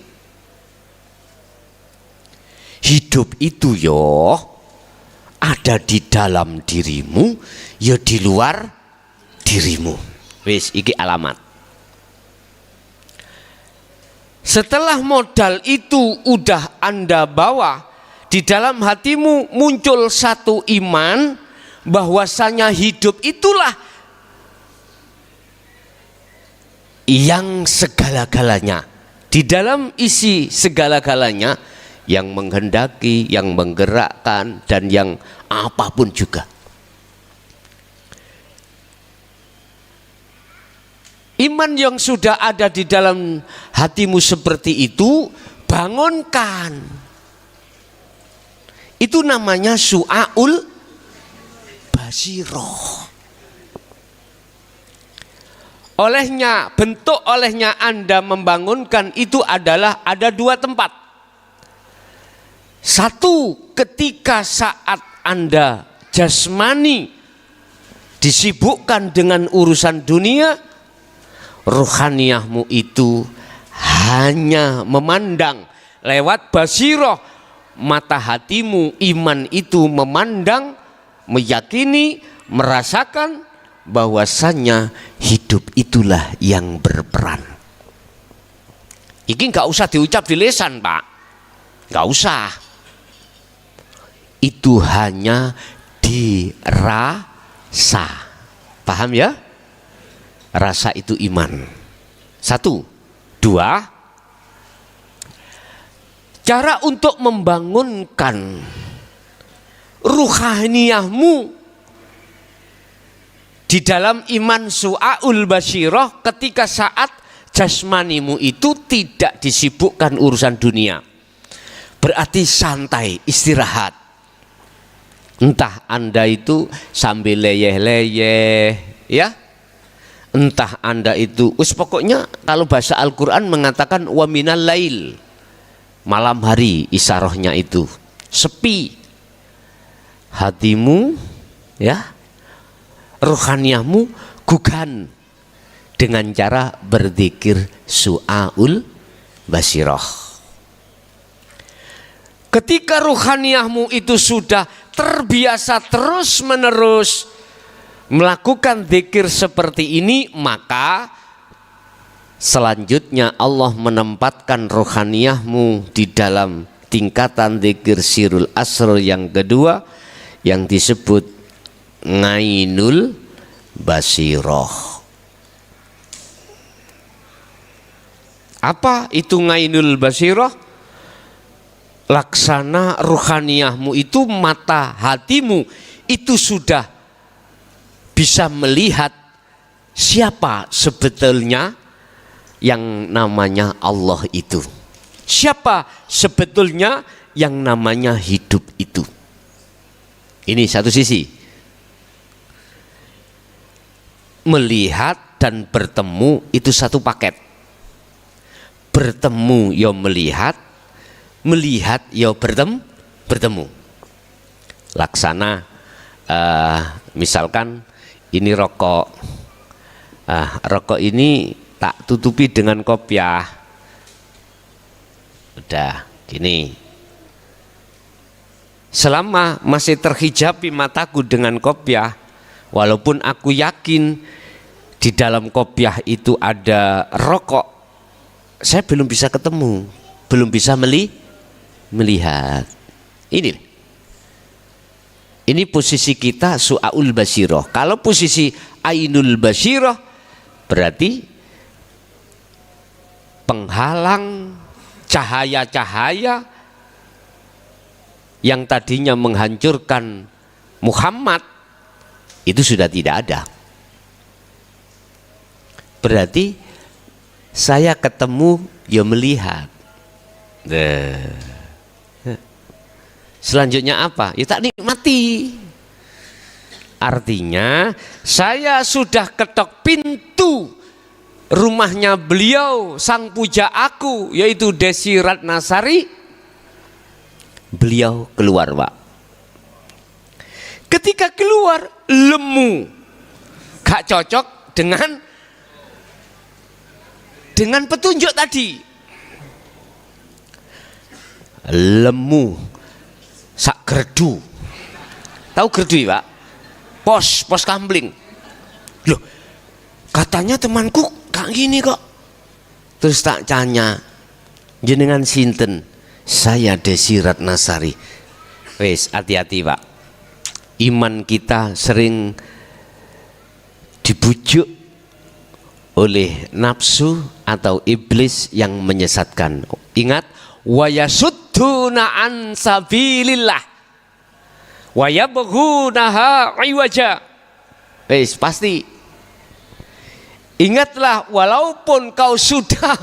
Hidup itu yo ada di dalam dirimu, ya di luar dirimu. Wis iki alamat. Setelah modal itu udah Anda bawa, di dalam hatimu muncul satu iman bahwasanya hidup itulah yang segala-galanya. Di dalam isi segala-galanya yang menghendaki, yang menggerakkan, dan yang apapun juga. Iman yang sudah ada di dalam hatimu seperti itu, bangunkan. Itu namanya su'aul basiroh. Bentuk olehnya Anda membangunkan itu adalah ada dua tempat. Satu, ketika saat Anda jasmani disibukkan dengan urusan dunia, ruhaniyahmu itu hanya memandang lewat basiroh, mata hatimu, iman itu memandang, meyakini, merasakan bahwasannya hidup itulah yang berperan. Ini nggak usah diucap di lisan, Pak, nggak usah. Itu hanya dirasa. Paham ya? Rasa itu iman. Satu. Dua, cara untuk membangunkan ruhaniyahmu di dalam iman su'aul basiroh ketika saat jasmanimu itu tidak disibukkan urusan dunia. Berarti santai, istirahat. Entah Anda itu sambil leyeh-leyeh, ya. Entah Anda itu, pokoknya kalau bahasa Al-Quran mengatakan wa minal lail, malam hari isarohnya itu sepi. Hatimu, ya, ruhaniyahmu gugan dengan cara berzikir su'aul basiroh. Ketika ruhaniyahmu itu sudah terbiasa terus menerus melakukan zikir seperti ini, maka Selanjutnya Allah menempatkan rohaniyahmu di dalam tingkatan dzikir sirul asrar yang kedua yang disebut ngainul basirah. Apa itu ngainul basirah? Laksana rohaniyahmu itu, mata hatimu itu sudah bisa melihat siapa sebetulnya yang namanya Allah itu. Siapa sebetulnya yang namanya hidup itu. Ini satu sisi. Melihat dan bertemu itu satu paket. Bertemu ya melihat, melihat ya bertemu. Laksana misalkan ini rokok. Rokok ini tak tutupi dengan kopiah. Udah gini. Selama masih terhijabi mataku dengan kopiah, walaupun aku yakin di dalam kopiah itu ada rokok, saya belum bisa ketemu, belum bisa melihat. Ini posisi kita su'aul basirah. Kalau posisi ainul basirah berarti penghalang cahaya-cahaya yang tadinya menghancurkan Muhammad itu sudah tidak ada. Berarti saya ketemu ya melihat. Selanjutnya apa? Ya tak nikmati. Artinya saya sudah ketok pintu rumahnya beliau, sang puja aku, yaitu Desi Ratnasari. Beliau keluar, Pak. Ketika keluar lemu, gak cocok dengan petunjuk tadi. Lemu sak gerdu. Tahu gerdu ya, Pak? Pos kambling. Loh, katanya temanku kak gini kok. Terus tak tanya, jenengan sinten? Saya Desi Ratnasari. Wes, hati-hati, Pak. Iman kita sering dibujuk oleh nafsu atau iblis yang menyesatkan. Ingat, wa yasudduna an sabilillah wa yabghunaha iwaja. Wes, pasti. Ingatlah, walaupun kau sudah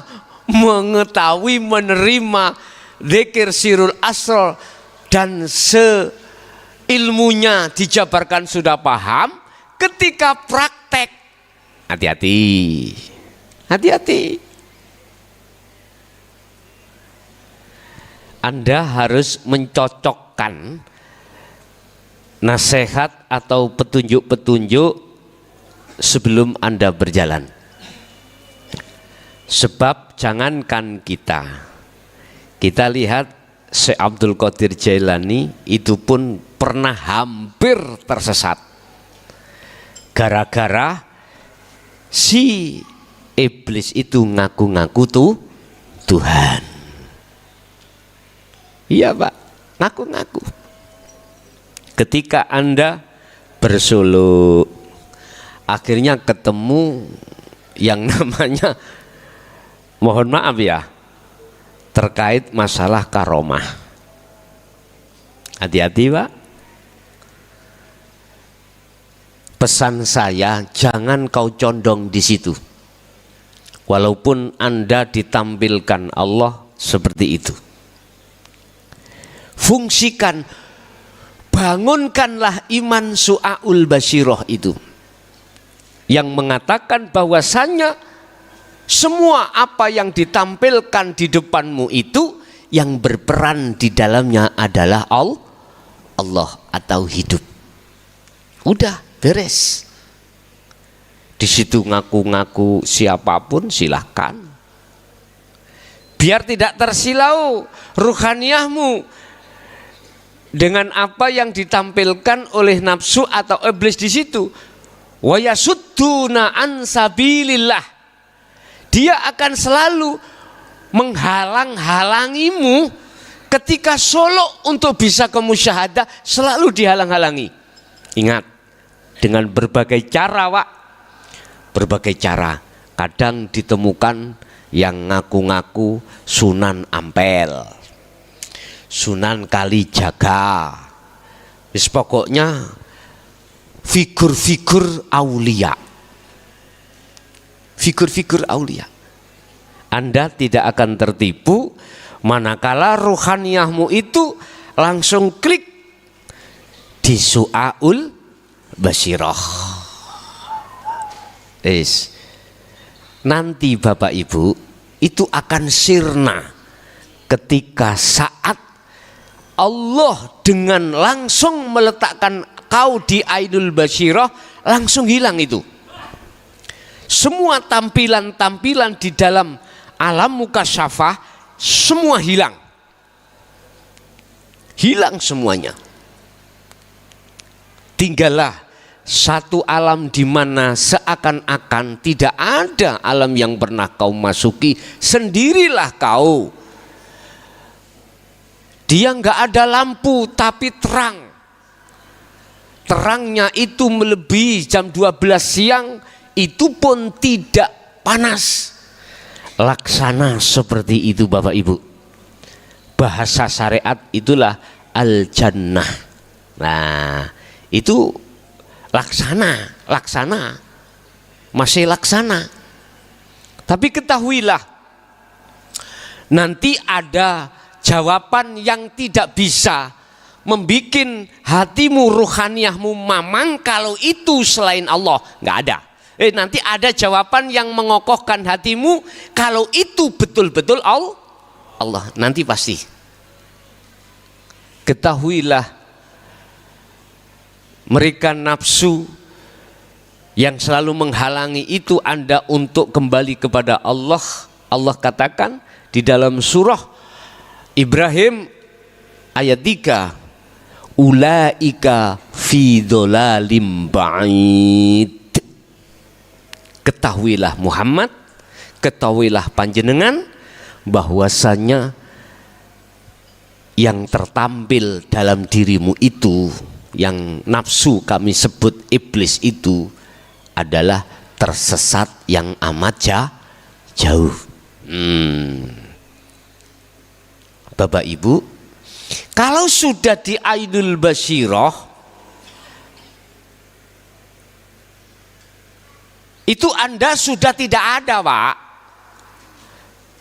mengetahui, menerima dzikir sirul asrar dan seilmunya dijabarkan sudah paham, ketika praktek hati-hati. Anda harus mencocokkan nasihat atau petunjuk-petunjuk sebelum Anda berjalan. Sebab jangankan kita lihat Syekh Abdul Qadir Jailani itu pun pernah hampir tersesat gara-gara si iblis itu ngaku-ngaku tuh Tuhan. Iya, Pak, ngaku-ngaku. Ketika Anda bersuluk, akhirnya ketemu yang namanya, mohon maaf ya, terkait masalah karomah. Hati-hati, Pak. Pesan saya, jangan kau condong di situ. Walaupun Anda ditampilkan Allah seperti itu. Fungsikan, bangunkanlah iman su'aul basirah itu, yang mengatakan bahwasannya semua apa yang ditampilkan di depanmu itu yang berperan di dalamnya adalah Allah atau hidup. Udah beres. Di situ ngaku-ngaku siapapun silahkan. Biar tidak tersilau ruhaniyahmu dengan apa yang ditampilkan oleh nafsu atau iblis di situ. Wa yasudduna an sabilillah. dia akan selalu menghalang-halangimu ketika solok untuk bisa ke musyahadah, selalu dihalang-halangi. Ingat, dengan berbagai cara, Pak. Berbagai cara. Kadang ditemukan yang ngaku-ngaku Sunan Ampel, Sunan Kalijaga, pokoknya figur-figur aulia. Figur-figur aulia. Anda tidak akan tertipu manakala ruhaniyahmu itu langsung klik di Su'aul Basyirah. Nanti Bapak Ibu itu akan sirna ketika saat Allah dengan langsung meletakkan kau di Ainul Basyirah, langsung hilang itu. Semua tampilan-tampilan di dalam alam mukasyafah semua hilang. Hilang semuanya. Tinggallah satu alam di mana seakan-akan tidak ada alam yang pernah kau masuki, sendirilah kau. Dia nggak ada lampu tapi terang. Terangnya itu melebihi jam 12 siang, itu pun tidak panas. Laksana seperti itu Bapak Ibu. Bahasa syariat itulah al-jannah. Nah, itu laksana, masih laksana. Tapi ketahuilah, nanti ada jawaban yang tidak bisa membikin hatimu, ruhaniyahmu mamang kalau itu selain Allah. Nggak ada. Nanti ada jawaban yang mengokohkan hatimu kalau itu betul-betul Allah. Nanti pasti. Ketahuilah, mereka nafsu yang selalu menghalangi itu Anda untuk kembali kepada Allah. Allah katakan di dalam surah Ibrahim ayat 3, ulaika fi dhalalim ba'id. Ketahuilah Muhammad, ketahuilah panjenengan bahwasanya yang tertampil dalam dirimu itu, yang nafsu kami sebut iblis itu, adalah tersesat yang amat jauh. Bapak Ibu, kalau sudah di Ainul Basyirah, itu Anda sudah tidak ada, Pak,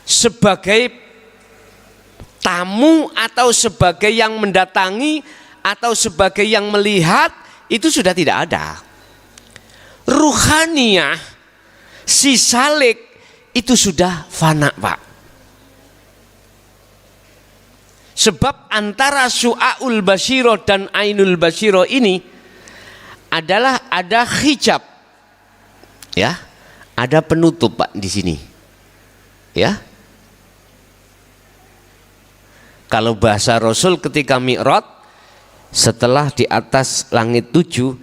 sebagai tamu atau sebagai yang mendatangi atau sebagai yang melihat, itu sudah tidak ada. Ruhaniyah, si salik itu sudah fana, Pak. Sebab antara Su'aul Basyirah dan Ainul Basyirah ini adalah ada hijab, ya, ada penutup, Pak, di sini, ya. Kalau bahasa Rasul ketika Mi'raj, setelah di atas langit 7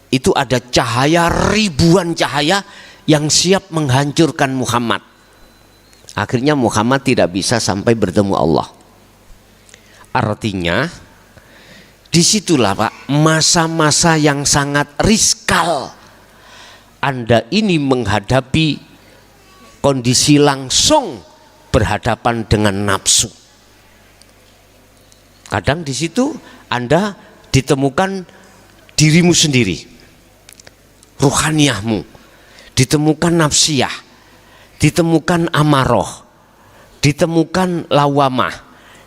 itu ada cahaya, ribuan cahaya yang siap menghancurkan Muhammad. Akhirnya Muhammad tidak bisa sampai bertemu Allah. Artinya disitulah, Pak, masa-masa yang sangat riskal. Anda ini menghadapi kondisi langsung berhadapan dengan nafsu. Kadang di situ Anda ditemukan dirimu sendiri, ruhaniyahmu, ditemukan nafsiyah, ditemukan amaroh, ditemukan lawamah,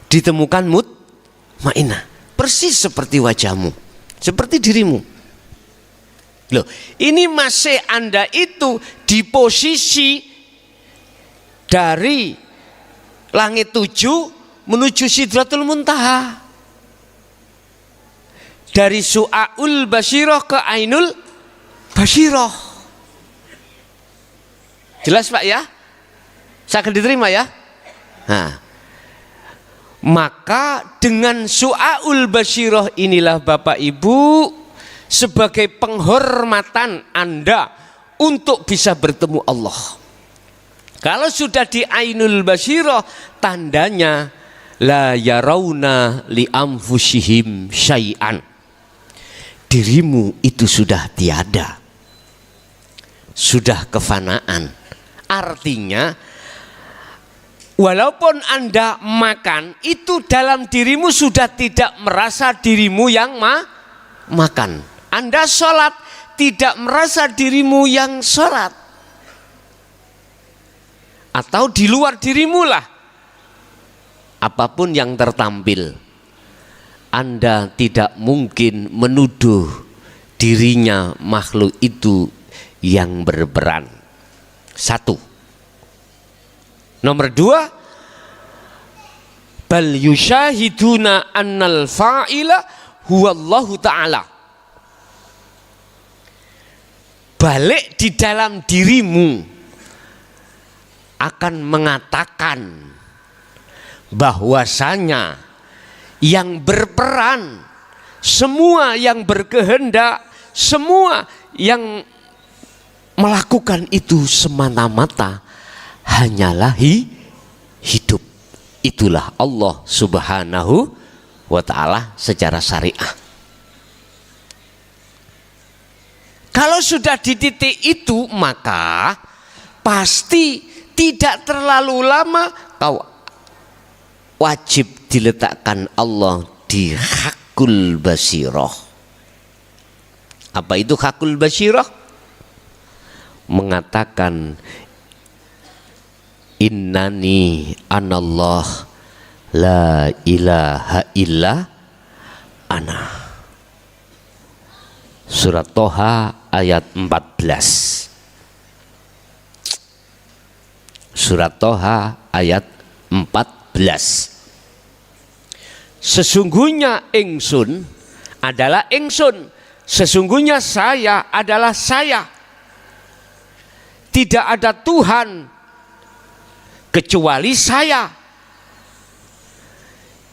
ditemukan mutmainah. Persis seperti wajahmu, seperti dirimu. Loh, ini masih Anda itu di posisi dari langit 7 menuju Sidratul Muntaha. Dari Su'aul Basyirah ke Ainul Basyirah. Jelas, Pak, ya? Saya akan diterima, ya? Nah, maka dengan Su'aul Basyirah inilah Bapak Ibu, sebagai penghormatan Anda untuk bisa bertemu Allah. Kalau sudah di ainul basyirah, tandanya la yarawna li anfusihim syai'an. Dirimu itu sudah tiada, sudah kefanaan. Artinya walaupun Anda makan, itu dalam dirimu sudah tidak merasa dirimu yang makan. Anda sholat, tidak merasa dirimu yang sholat. Atau di luar dirimu lah, apapun yang tertampil, Anda tidak mungkin menuduh dirinya makhluk itu yang berperan. Satu. Nomor dua, bal yusyahiduna annal fa'ila huwallahu ta'ala. Balik di dalam dirimu akan mengatakan bahwasanya yang berperan, semua yang berkehendak, semua yang melakukan itu semata-mata hanyalah hidup. Itulah Allah Subhanahu wa ta'ala secara syariah. Kalau sudah di titik itu, maka pasti tidak terlalu lama kau wajib diletakkan Allah di hakul basirah. Apa itu hakul basirah? Mengatakan innani anallah la ilaha illa ana. Surat Toha ayat 14. Surat Toha ayat 14. Sesungguhnya ingsun adalah ingsun, sesungguhnya saya adalah saya. Tidak ada Tuhan kecuali saya.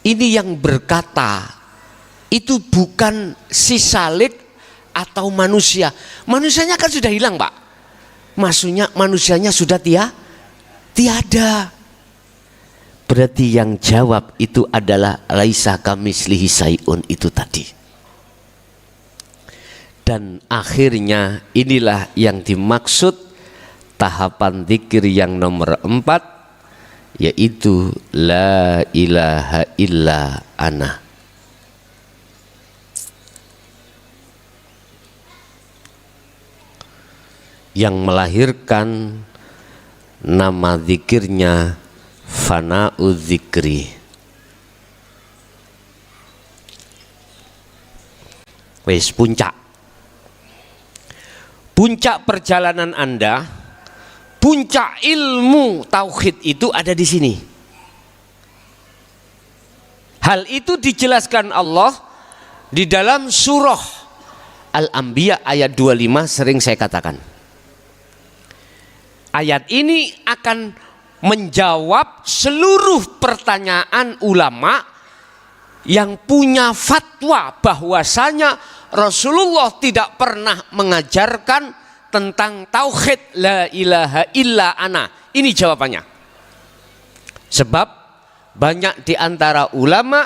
Ini yang berkata itu bukan si Salih atau manusia. Manusianya kan sudah hilang, Pak. Maksudnya manusianya sudah tiada. Berarti yang jawab itu adalah laisa kamitslihi syai'un itu tadi. Dan akhirnya inilah yang dimaksud tahapan zikir yang nomor 4, yaitu la ilaha illa ana. Yang melahirkan nama zikirnya fana'u zikri. Wes puncak perjalanan Anda, puncak ilmu tauhid itu ada di sini. Hal itu dijelaskan Allah di dalam surah Al-Anbiya ayat 25, sering saya katakan. Ayat ini akan menjawab seluruh pertanyaan ulama yang punya fatwa bahwasanya Rasulullah tidak pernah mengajarkan tentang tauhid la ilaha illa ana. Ini jawabannya. Sebab banyak di antara ulama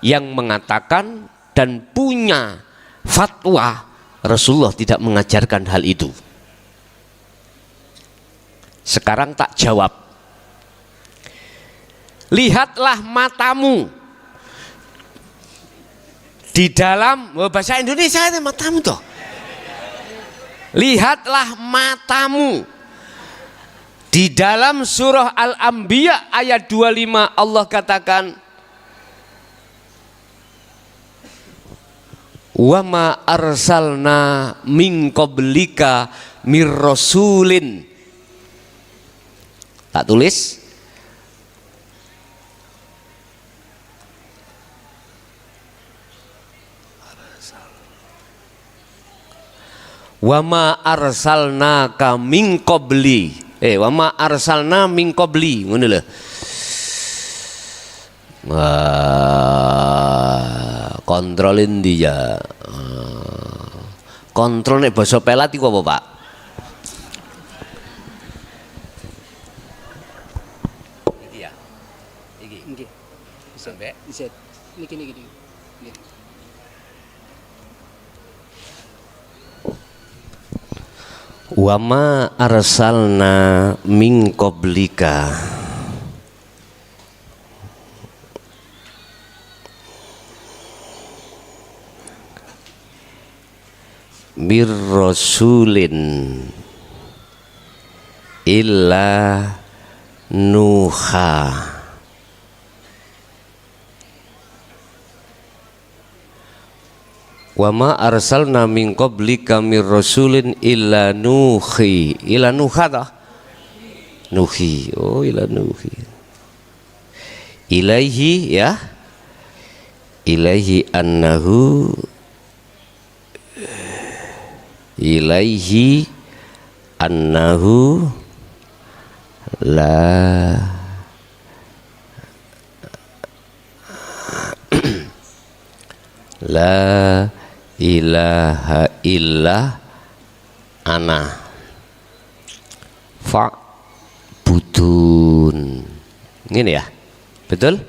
yang mengatakan dan punya fatwa Rasulullah tidak mengajarkan hal itu. Sekarang tak jawab. Lihatlah matamu di dalam bahasa Indonesia itu matamu toh. Lihatlah matamu di dalam surah Al-Anbiya ayat 25, Allah katakan wa ma arsalna min qablika mir rasulin. Tak tulis. Wa ma arsalnaka min qabli. Wa ma arsalna min qabli. Ngono lho. Kontrolin dia. Kontrol nek basa pelat iku apa, Pak? Sampai Iset. Niki. wa ma arsalna min qablika mir rasulin illa nuha wa ma arsalna min qablika mir rasulin illa nuhi illa nuha ta nuhi oh illa nuhi ilaihi ya ilaihi annahu ilaihi annahu la la ilaha illa ana fa'budun. Ini ya, betul?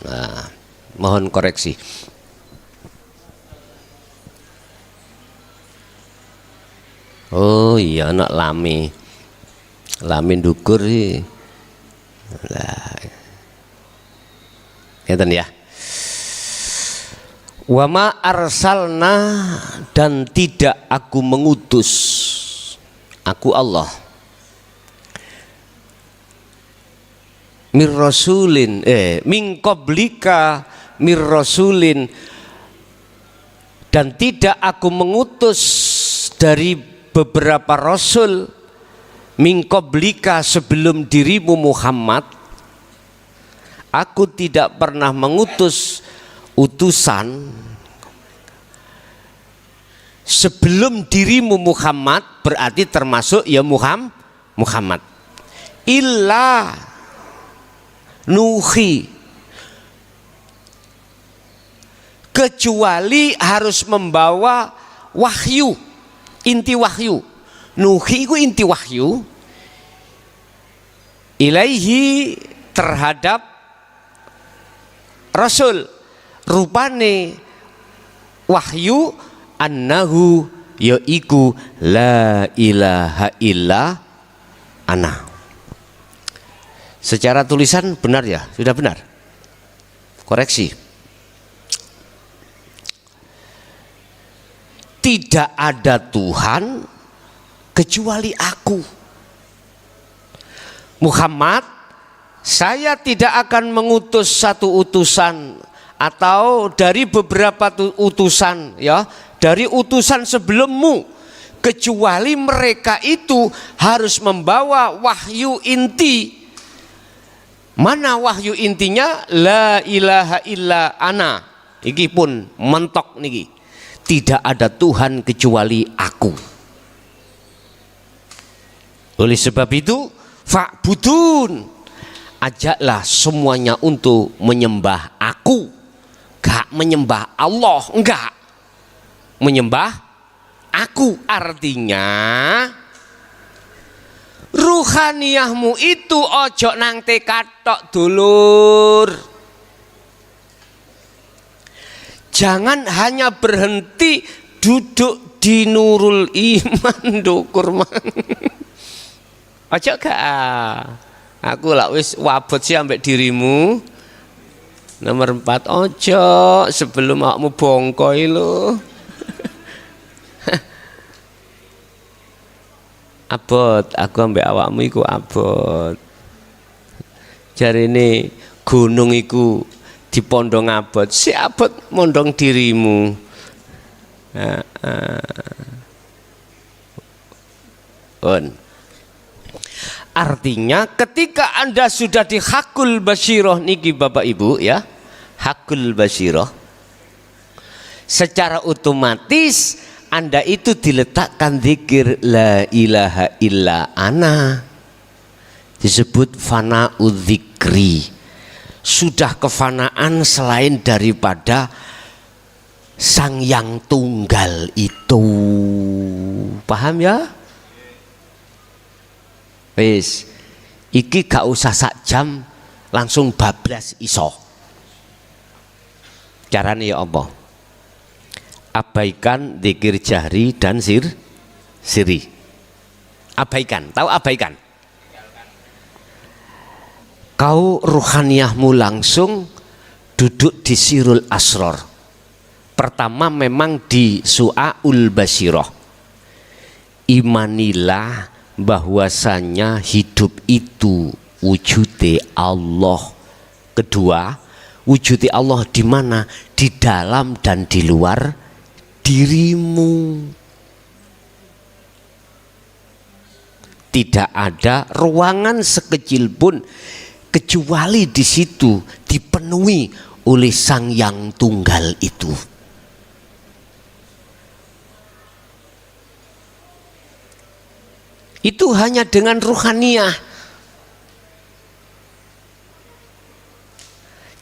Nah, mohon koreksi. Oh iya, anak lami ndukur sih. Lah, ngeten ya. Wa ma arsalna dan tidak aku mengutus, aku Allah, mir rasulin min qablika mir rasulin, dan tidak aku mengutus dari beberapa rasul min qablika sebelum dirimu Muhammad. Aku tidak pernah mengutus utusan sebelum dirimu Muhammad, berarti termasuk ya Muhammad illa nuhi, kecuali harus membawa wahyu, inti wahyu. Nuhi itu inti wahyu, ilaihi terhadap rasul, rupane wahyu annahu yaiku la ilaha illa ana. Secara tulisan benar ya? Sudah benar? Koreksi. Tidak ada Tuhan kecuali aku. Muhammad, saya tidak akan mengutus satu utusan atau dari beberapa utusan ya, dari utusan sebelummu, kecuali mereka itu harus membawa wahyu inti. Mana wahyu intinya? La ilaha illa ana. Iki pun mentok niki. Tidak ada Tuhan kecuali aku. Oleh sebab itu fa'budun, ajaklah semuanya untuk menyembah aku. Gak menyembah Allah, enggak. Menyembah aku, artinya ruhaniyahmu itu ojo nang tekatok dulur. Jangan hanya berhenti duduk di Nurul Iman dukur mang. Ojo gak, aku lah wis wabot sih ambek dirimu. Nomor 4, ojo sebelum awakmu bongkoi lo. Abot, aku ambek awakmu iku abot. Jarine gunung iku dipondong abot, si abot mondong dirimu. Artinya ketika Anda sudah di hakul basyiroh niki Bapak Ibu ya, hakul basyiroh, secara otomatis Anda itu diletakkan zikir la ilaha illa ana, disebut fana'u dzikri, sudah kefanaan selain daripada sang yang tunggal itu. Paham ya? Wis, iki gak usah sak jam langsung bablas iso. Caranya ya apa? Abaikan dzikir jahri dan siri. Abaikan, tahu abaikan? Kau ruhaniyahmu langsung duduk di sirul asror. Pertama memang di su'aul basiroh. Imanilah bahwasanya hidup itu wujudnya Allah. Kedua, wujudnya Allah di mana? Di dalam dan di luar dirimu. Tidak ada ruangan sekecil pun kecuali di situ dipenuhi oleh Sang Yang Tunggal itu. Itu hanya dengan ruhaniyah.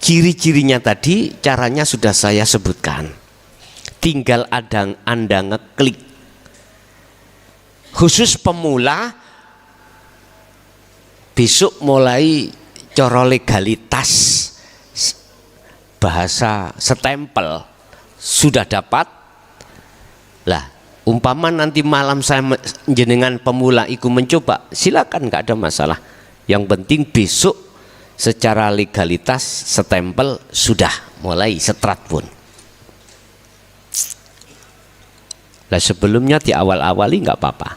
Ciri-cirinya tadi caranya sudah saya sebutkan. Tinggal Anda ngeklik. Khusus pemula besok mulai coro legalitas bahasa stempel sudah dapat lah. Umpama nanti malam saya jenengan pemula ikut mencoba, silakan, nggak ada masalah. Yang penting besok secara legalitas stempel sudah mulai setrat pun. Lah sebelumnya di awal-awali nggak apa-apa.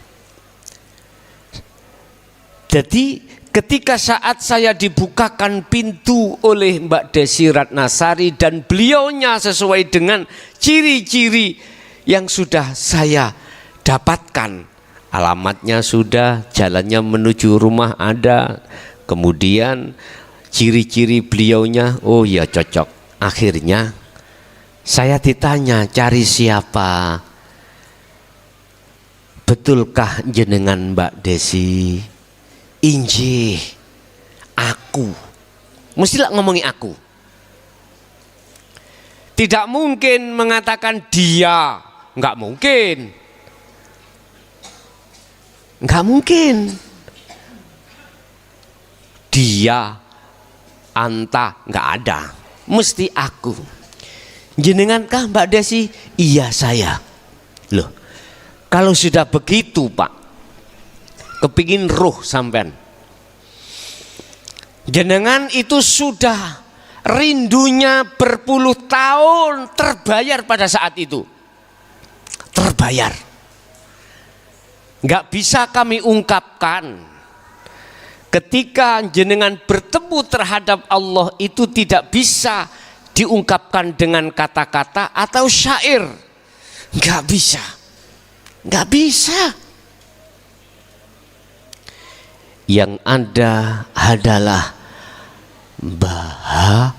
Jadi ketika saat saya dibukakan pintu oleh Mbak Desi Ratnasari dan beliaunya sesuai dengan ciri-ciri yang sudah saya dapatkan, alamatnya sudah, jalannya menuju rumah ada, kemudian ciri-ciri beliaunya, oh ya cocok. Akhirnya saya ditanya, cari siapa? Betulkah jenengan Mbak Desi? Injih, aku. Mestilah ngomongi aku. Tidak mungkin mengatakan dia, nggak mungkin. Nggak mungkin. Dia, anta, nggak ada. Mesti aku. Jenengankah Mbak Desi? Iya saya. Loh, kalau sudah begitu Pak, kepingin roh sampean. Jenengan itu sudah rindunya berpuluh tahun terbayar pada saat itu. Terbayar. Nggak bisa kami ungkapkan. Ketika jenengan bertemu terhadap Allah itu tidak bisa diungkapkan dengan kata-kata atau syair. Nggak bisa. Nggak bisa. Yang ada adalah bahagia.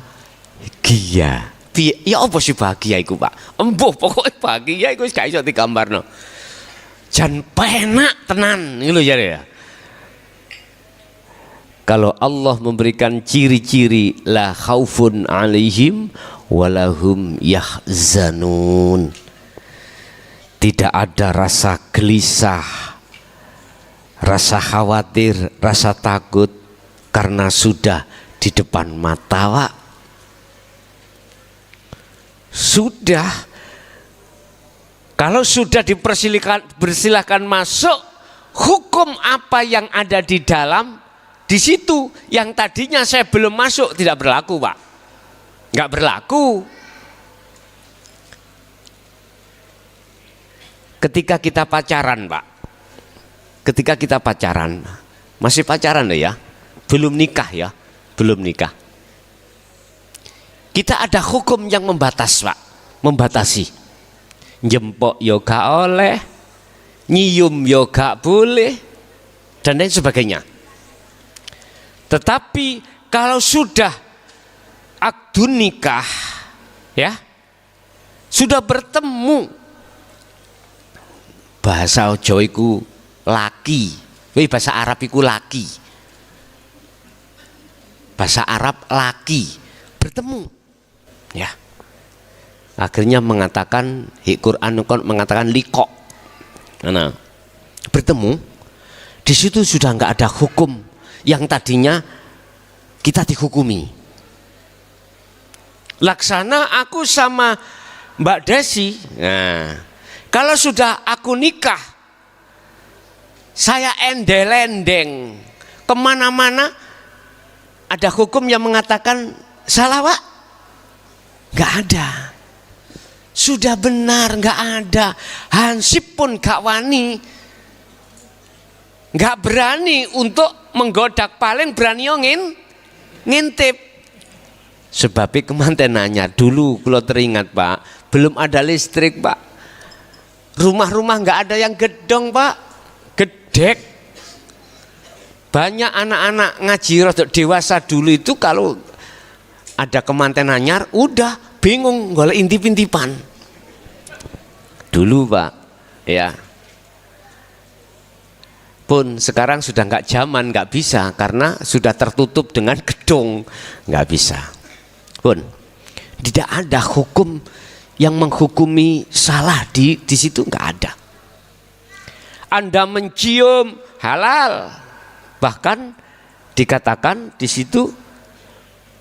Ya apa sih bahagia itu Pak? Embuh pokoknya bahagia itu gak iso digambarno. Jan penak tenan itu ya. Kalau Allah memberikan ciri-ciri la khaufun alaihim walahum yahzanun. Tidak ada rasa gelisah, rasa khawatir, rasa takut karena sudah di depan mata Pak. Sudah. Kalau sudah dipersilahkan masuk, hukum apa yang ada di dalam, di situ yang tadinya saya belum masuk tidak berlaku Pak. Nggak berlaku. Ketika kita pacaran Pak, ketika kita pacaran, masih pacaran ya, belum nikah ya, belum nikah. Kita ada hukum yang membatas Pak, membatasi. Jempok yoga oleh, nyium yoga boleh, dan lain sebagainya. Tetapi kalau sudah akdu nikah, ya, sudah bertemu, bahasa Jawa iku laki, bahasa Arab iku laki, bahasa Arab laki, bertemu, ya. Akhirnya mengatakan, Quran mengatakan liqa. Nah, bertemu, di situ sudah nggak ada hukum yang tadinya kita dihukumi. Laksana aku sama Mbak Desi. Nah, kalau sudah aku nikah, saya endel-endeng kemana-mana, ada hukum yang mengatakan salah, Pak? Nggak ada. Sudah benar, nggak ada. Hansip pun gak wani, nggak berani untuk menggodak, paling berani ngintip. Sebab kemantenannya dulu, kalau teringat Pak, belum ada listrik Pak. Rumah-rumah nggak ada yang gedong Pak, gedek. Banyak anak-anak ngaji rodok dewasa dulu itu kalau ada kemanten anyar udah bingung golek intip-intipan dulu Pak, ya. Pun sekarang sudah nggak zaman, nggak bisa karena sudah tertutup dengan gedung, nggak bisa. Pun tidak ada hukum yang menghukumi salah di situ, nggak ada. Anda mencium halal, bahkan dikatakan di situ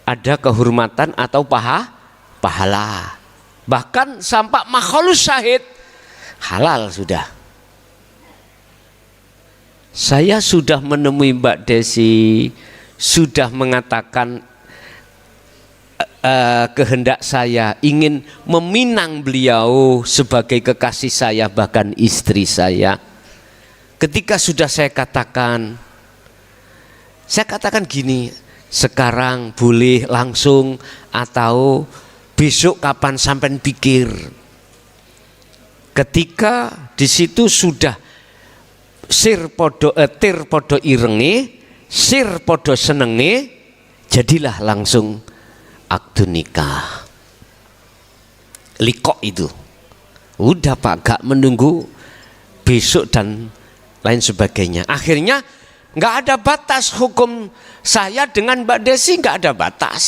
ada kehormatan atau pahala. Bahkan sampai makhlus syahid halal sudah. Saya sudah menemui Mbak Desi, sudah mengatakan kehendak saya ingin meminang beliau sebagai kekasih saya, bahkan istri saya. Ketika sudah saya katakan gini, sekarang boleh langsung atau besok kapan sampean pikir. Ketika di situ sudah tir podo irenge, sir podo senenge, jadilah langsung akad nikah. Likok itu. Udah Pak, gak menunggu besok dan lain sebagainya. Akhirnya nggak ada batas hukum saya dengan Mbak Desi, nggak ada batas.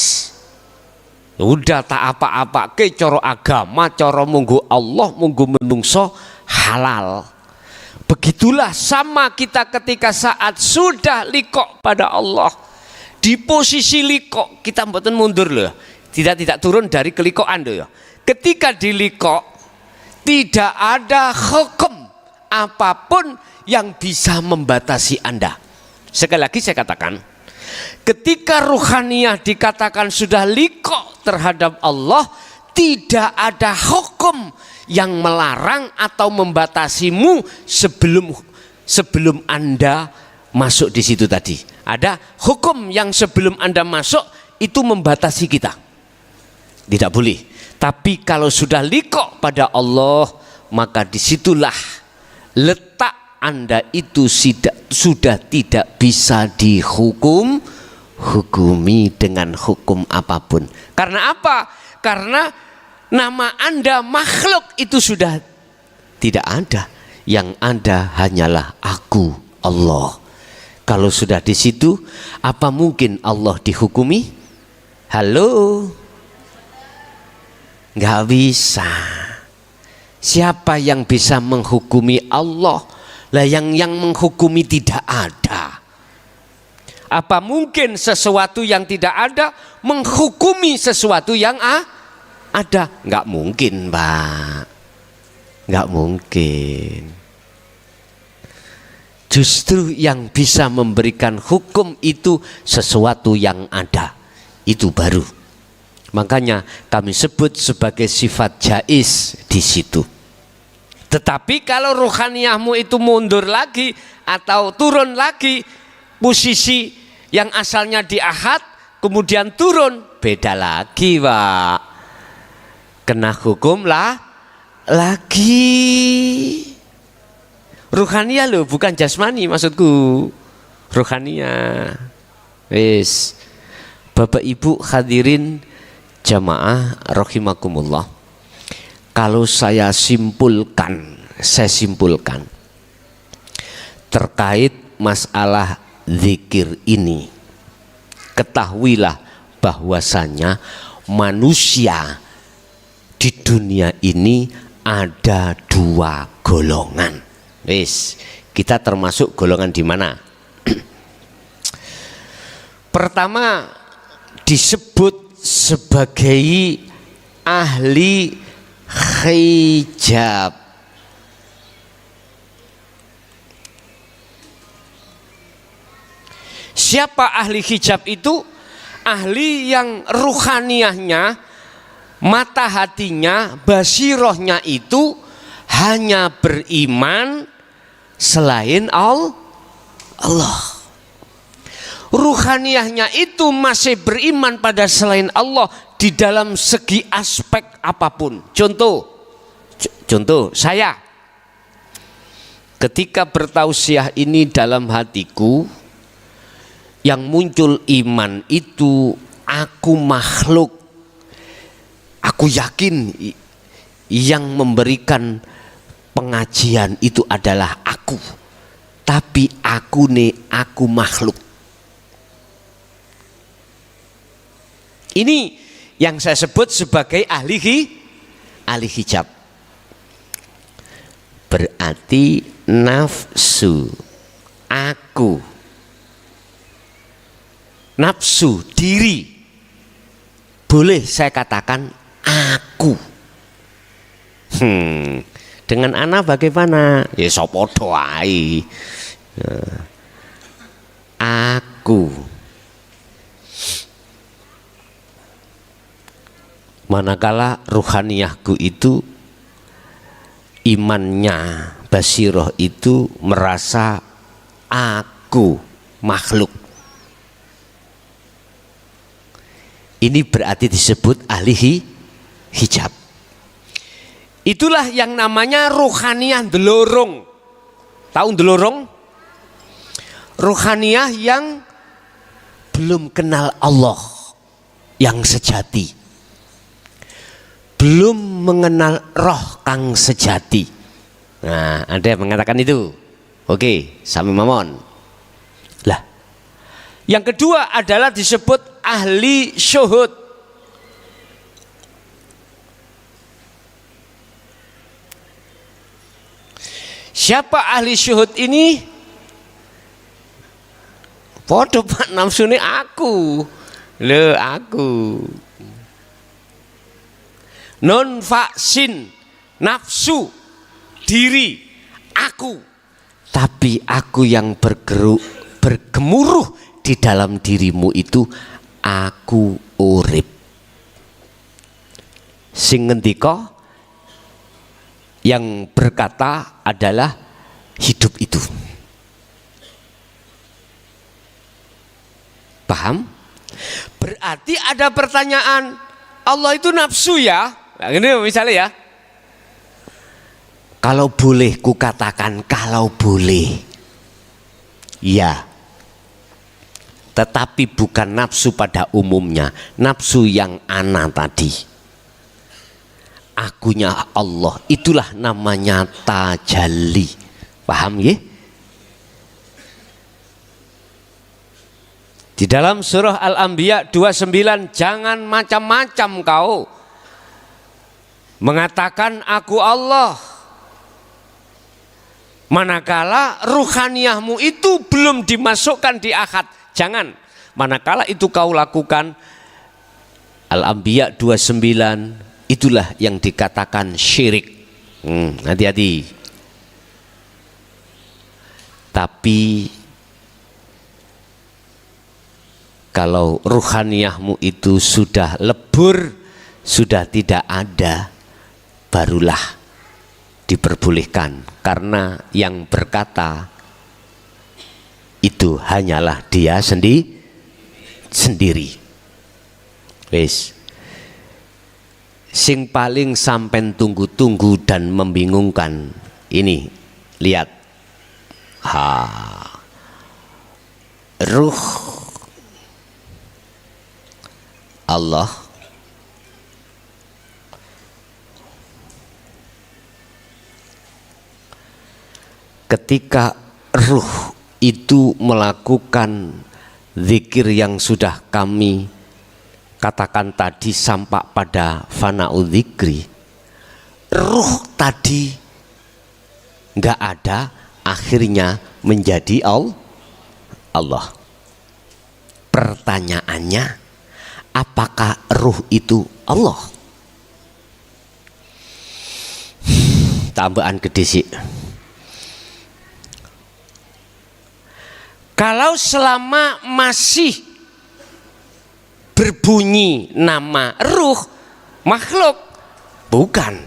Udah tak apa-apa ke coro agama, coro munggu Allah, munggu menungso halal. Begitulah sama kita ketika saat sudah likok pada Allah. Di posisi likok kita mboten mundur loh, tidak turun dari kelikokan loh. Ketika di likok tidak ada hukum apapun yang bisa membatasi Anda. Sekali lagi saya katakan, ketika ruhaniyah dikatakan sudah liqo terhadap Allah, tidak ada hukum yang melarang atau membatasimu sebelum Anda masuk di situ tadi. Ada hukum yang sebelum Anda masuk itu membatasi kita. Tidak boleh. Tapi kalau sudah liqo pada Allah, maka disitulah letak Anda itu sudah tidak bisa hukumi dengan hukum apapun. Karena apa? Karena nama Anda makhluk itu sudah tidak ada. Yang ada hanyalah aku, Allah. Kalau sudah di situ, apa mungkin Allah dihukumi? Halo? Nggak bisa. Siapa yang bisa menghukumi Allah? Lah yang menghukumi tidak ada. Apa mungkin sesuatu yang tidak ada menghukumi sesuatu yang ada? Nggak mungkin Pak. Nggak mungkin. Justru yang bisa memberikan hukum itu sesuatu yang ada. Itu baru. Makanya kami sebut sebagai sifat jaiz di situ. Tetapi kalau ruhaniyahmu itu mundur lagi atau turun lagi, posisi yang asalnya di ahad kemudian turun, beda lagi Pak. Kena hukum lah lagi. Ruhaniyah loh, bukan jasmani maksudku. Ruhaniyah. Wis. Bapak Ibu hadirin jamaah rahimakumullah. Kalau saya simpulkan terkait masalah zikir ini, ketahuilah bahwasanya manusia di dunia ini ada dua golongan. Wis, kita termasuk golongan di mana? Pertama disebut sebagai ahli hijab. Siapa ahli hijab itu? Ahli yang ruhaniyahnya, mata hatinya, basirohnya itu hanya beriman selain Allah. Ruhaniyahnya itu masih beriman pada selain Allah di dalam segi aspek apapun. Contoh saya ketika bertausiah ini dalam hatiku, yang muncul iman itu aku makhluk. Aku yakin yang memberikan pengajian itu adalah aku. Tapi aku makhluk. Ini yang saya sebut sebagai ahli hijab. Berarti nafsu, aku, nafsu diri, boleh saya katakan aku. Dengan ana bagaimana? Ya sopodo ae. Aku. Manakala ruhaniyahku itu imannya, basiroh itu merasa aku makhluk. Ini berarti disebut ahli hijab. Itulah yang namanya ruhaniyah delorong. Tahu delorong? Ruhaniyah yang belum kenal Allah yang sejati, belum mengenal roh kang sejati. Nah, ada yang mengatakan itu. Oke, sami mamon. Lah, yang kedua adalah disebut ahli syuhud. Siapa ahli syuhud ini? Podo pak nafsune aku. Le aku. Non vaksin nafsu diri aku. Tapi aku yang bergemuruh di dalam dirimu itu aku urip. Sing ngendika yang berkata adalah hidup itu. Paham? Berarti ada pertanyaan, Allah itu nafsu ya? Nah, ini misalnya ya. Kalau boleh ku katakan kalau boleh. Ya. Tetapi bukan nafsu pada umumnya, nafsu yang ana tadi. Akunya Allah, itulah namanya tajalli. Paham ya? Di dalam surah Al-Anbiya 29, jangan macam-macam kau mengatakan aku Allah, manakala ruhaniyahmu itu belum dimasukkan di akad. Jangan, manakala itu kau lakukan. Al-Anbiya 29, itulah yang dikatakan syirik. Hati-hati. Tapi kalau ruhaniyahmu itu sudah lebur, sudah tidak ada, barulah diperbolehkan. Karena yang berkata itu hanyalah dia sendiri. Wes. Sing paling sampen tunggu-tunggu dan membingungkan ini, lihat, ruh Allah ketika ruh itu melakukan zikir yang sudah kami katakan tadi sampai pada fana'u dzikri, ruh tadi nggak ada, akhirnya menjadi Allah. Pertanyaannya, apakah ruh itu Allah? Tambahan gede sih. Kalau selama masih berbunyi nama ruh, makhluk, bukan.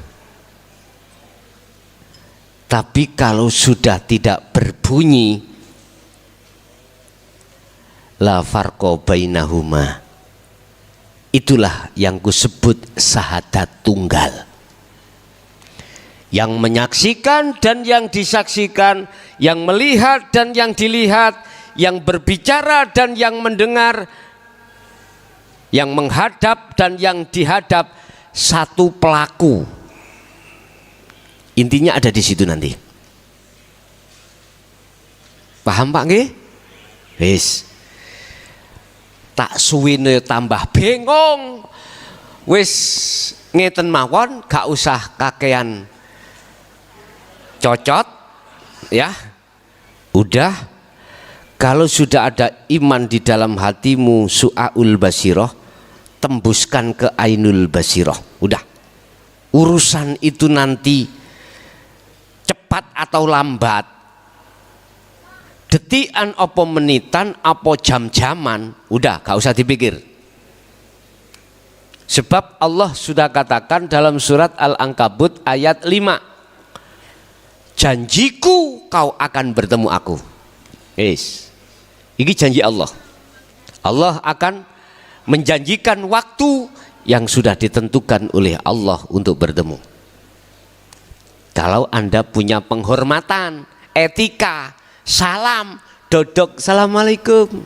Tapi kalau sudah tidak berbunyi, la farqa bainahuma, itulah yang kusebut syahadat tunggal. Yang menyaksikan dan yang disaksikan, yang melihat dan yang dilihat, yang berbicara dan yang mendengar, yang menghadap dan yang dihadap, satu pelaku. Intinya ada di situ nanti. Paham Pak nggih? Wis. Tak suwine tambah bingung. Wis ngeten mawon, gak usah kakean cocot ya. Udah, kalau sudah ada iman di dalam hatimu, su'aul basirah, tembuskan ke ainul basirah. Udah, urusan itu nanti cepat atau lambat, detikan apa menitan apa jam-jaman, udah gak usah dipikir. Sebab Allah sudah katakan dalam surat Al-Ankabut ayat 5, janjiku kau akan bertemu aku. Yes. Ini janji Allah. Allah akan menjanjikan waktu yang sudah ditentukan oleh Allah untuk bertemu. Kalau Anda punya penghormatan, etika, salam, dodok, assalamualaikum.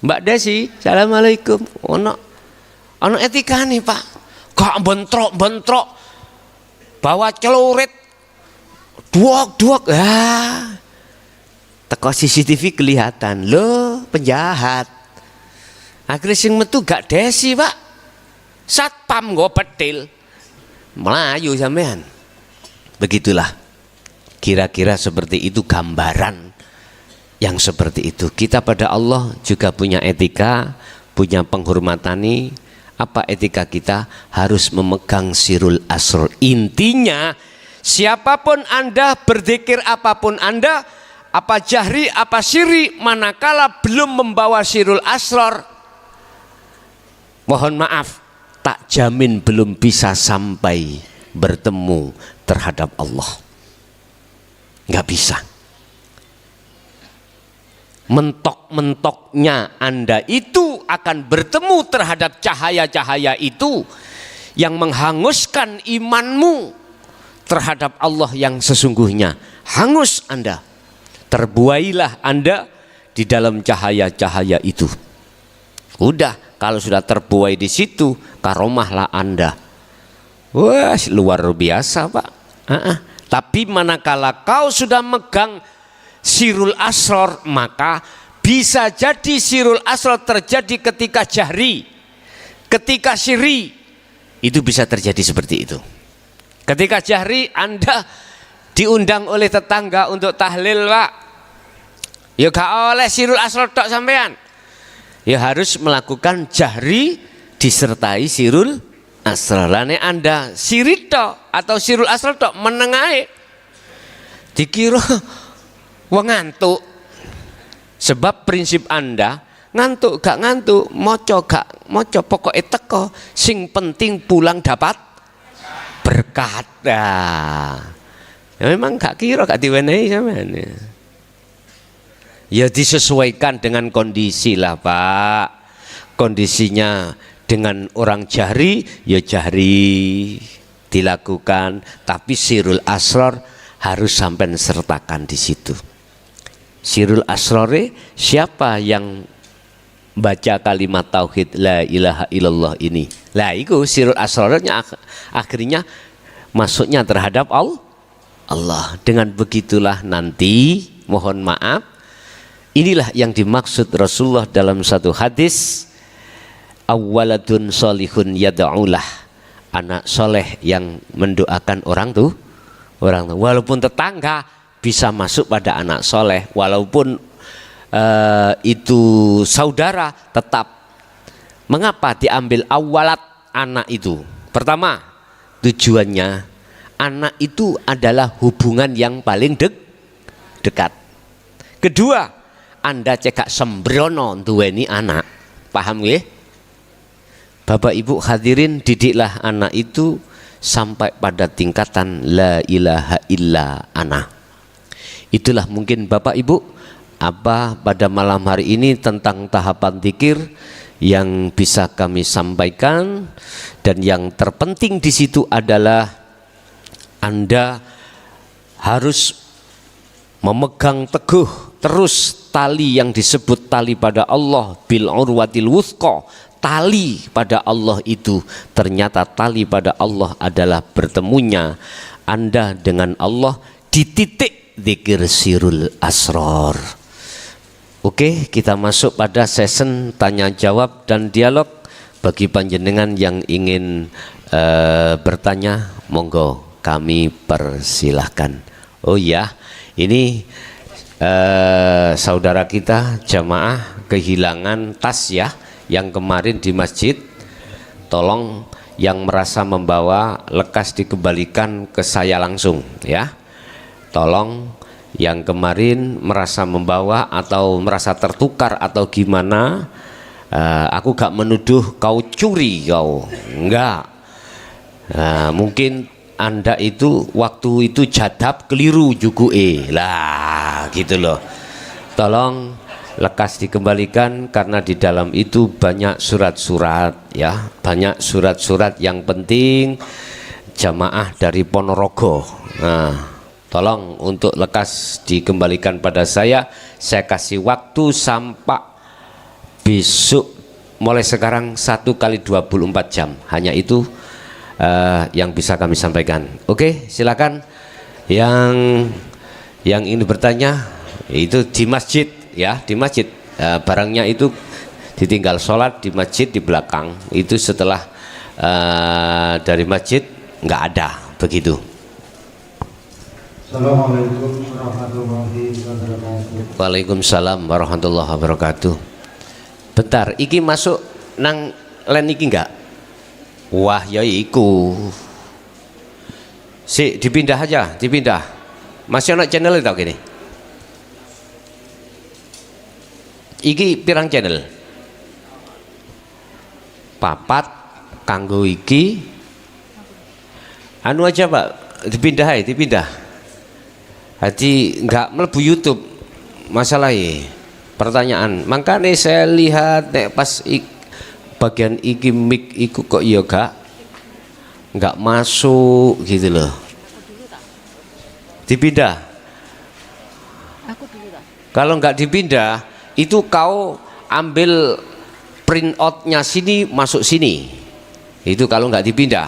Mbak Desi, assalamualaikum. Ono etika nih Pak. Gak bentrok, bawa celurit, duak. Teko CCTV kelihatan, loh penjahat. Akhirnya sing metu gak Desi Pak, satpam go petil, Melayu sampean. Begitulah, kira-kira seperti itu gambaran yang seperti itu. Kita pada Allah juga punya etika, punya penghormatani. Apa etika kita? Harus memegang sirul asrar. Intinya, siapapun Anda, berzikir apapun Anda, apa jahri, apa siri, manakala belum membawa sirul asrar, mohon maaf, tak jamin belum bisa sampai bertemu terhadap Allah. Nggak bisa. Mentok-mentoknya Anda itu akan bertemu terhadap cahaya-cahaya itu yang menghanguskan imanmu terhadap Allah yang sesungguhnya. Hangus Anda, terbuailah Anda di dalam cahaya-cahaya itu. Udah, kalau sudah terbuai di situ, karomahlah Anda. Wah, luar biasa Pak. Tapi manakala kau sudah megang sirul asrar, maka bisa jadi sirul asrar terjadi ketika jahri, ketika siri, itu bisa terjadi seperti itu. Ketika jahri Anda diundang oleh tetangga untuk tahlil Pak, ya gak oleh sirul asrar tok sampean, ya harus melakukan jahri disertai sirul asrar. Lane Anda siri tok atau sirul asrar tok menengahe, dikira wong ngantuk. Sebab prinsip Anda ngantuk gak ngantuk, moco gak moco, pokoknya teko, sing penting pulang dapat berkat. Ya memang gak kira gak diwenehi sampean. Ya disesuaikan dengan kondisi lah Pak. Kondisinya dengan orang jahri, ya jahri dilakukan, tapi sirul asrar harus sampai sertakan di situ. Sirul asrore, siapa yang baca kalimat tauhid la ilaha illallah ini, lah itu sirul asrornya akhirnya masuknya terhadap Allah. Dengan begitulah nanti, mohon maaf, inilah yang dimaksud Rasulullah dalam satu hadis, awwaladun solihun yada'ulah, anak soleh yang mendoakan orang tuh, walaupun tetangga bisa masuk pada anak soleh, walaupun itu saudara, tetap Mengapa diambil awalat anak itu? Pertama, tujuannya anak itu adalah hubungan yang paling dekat. Kedua, Anda cekak sembrono duweni anak. Paham nggih? Bapak Ibu hadirin, didiklah anak itu sampai pada tingkatan la ilaha illa ana. Itulah mungkin Bapak Ibu apa pada malam hari ini tentang tahapan zikir yang bisa kami sampaikan, dan yang terpenting di situ adalah Anda harus memegang teguh terus tali yang disebut tali pada Allah, bil urwatil wuthqa. Tali pada Allah itu ternyata tali pada Allah adalah bertemunya Anda dengan Allah di titik zikir sirul asrar. Oke, kita masuk pada session tanya jawab dan dialog. Bagi panjenengan yang ingin bertanya, monggo kami persilahkan. Oh ya, ini saudara kita jamaah kehilangan tas ya, yang kemarin di masjid. Tolong yang merasa membawa lekas dikembalikan ke saya langsung ya. Tolong yang kemarin merasa membawa atau merasa tertukar atau gimana, aku gak menuduh kau curi, kau enggak, mungkin Anda itu waktu itu jadab keliru jugue lah gitu loh. Tolong lekas dikembalikan karena di dalam itu banyak surat-surat ya, banyak surat-surat yang penting jamaah dari Ponorogo. Tolong untuk lekas dikembalikan pada saya kasih waktu sampai besok, mulai sekarang 1 kali 24 jam, hanya itu yang bisa kami sampaikan. Oke, silakan yang ingin bertanya itu di masjid ya, di masjid. Barangnya itu ditinggal sholat di masjid di belakang, itu setelah dari masjid nggak ada begitu. Assalamualaikum warahmatullahi wabarakatuh. Waalaikumsalam warahmatullahi wabarakatuh. Bentar, iki masuk nang len iki enggak? Wah ya iku. Si dipindah aja, dipindah. Masih ada channel itu gini. Iki pirang channel? Papat kanggo iki. Anu aja Pak, dipindah aja, dipindah. Hati nggak melebu YouTube masalahnya. Pertanyaan, makanya saya lihat pas bagian iki mic iku kok iya nggak masuk gitu loh. Dipindah. Kalau nggak dipindah, itu kau ambil print outnya sini masuk sini. Itu kalau nggak dipindah.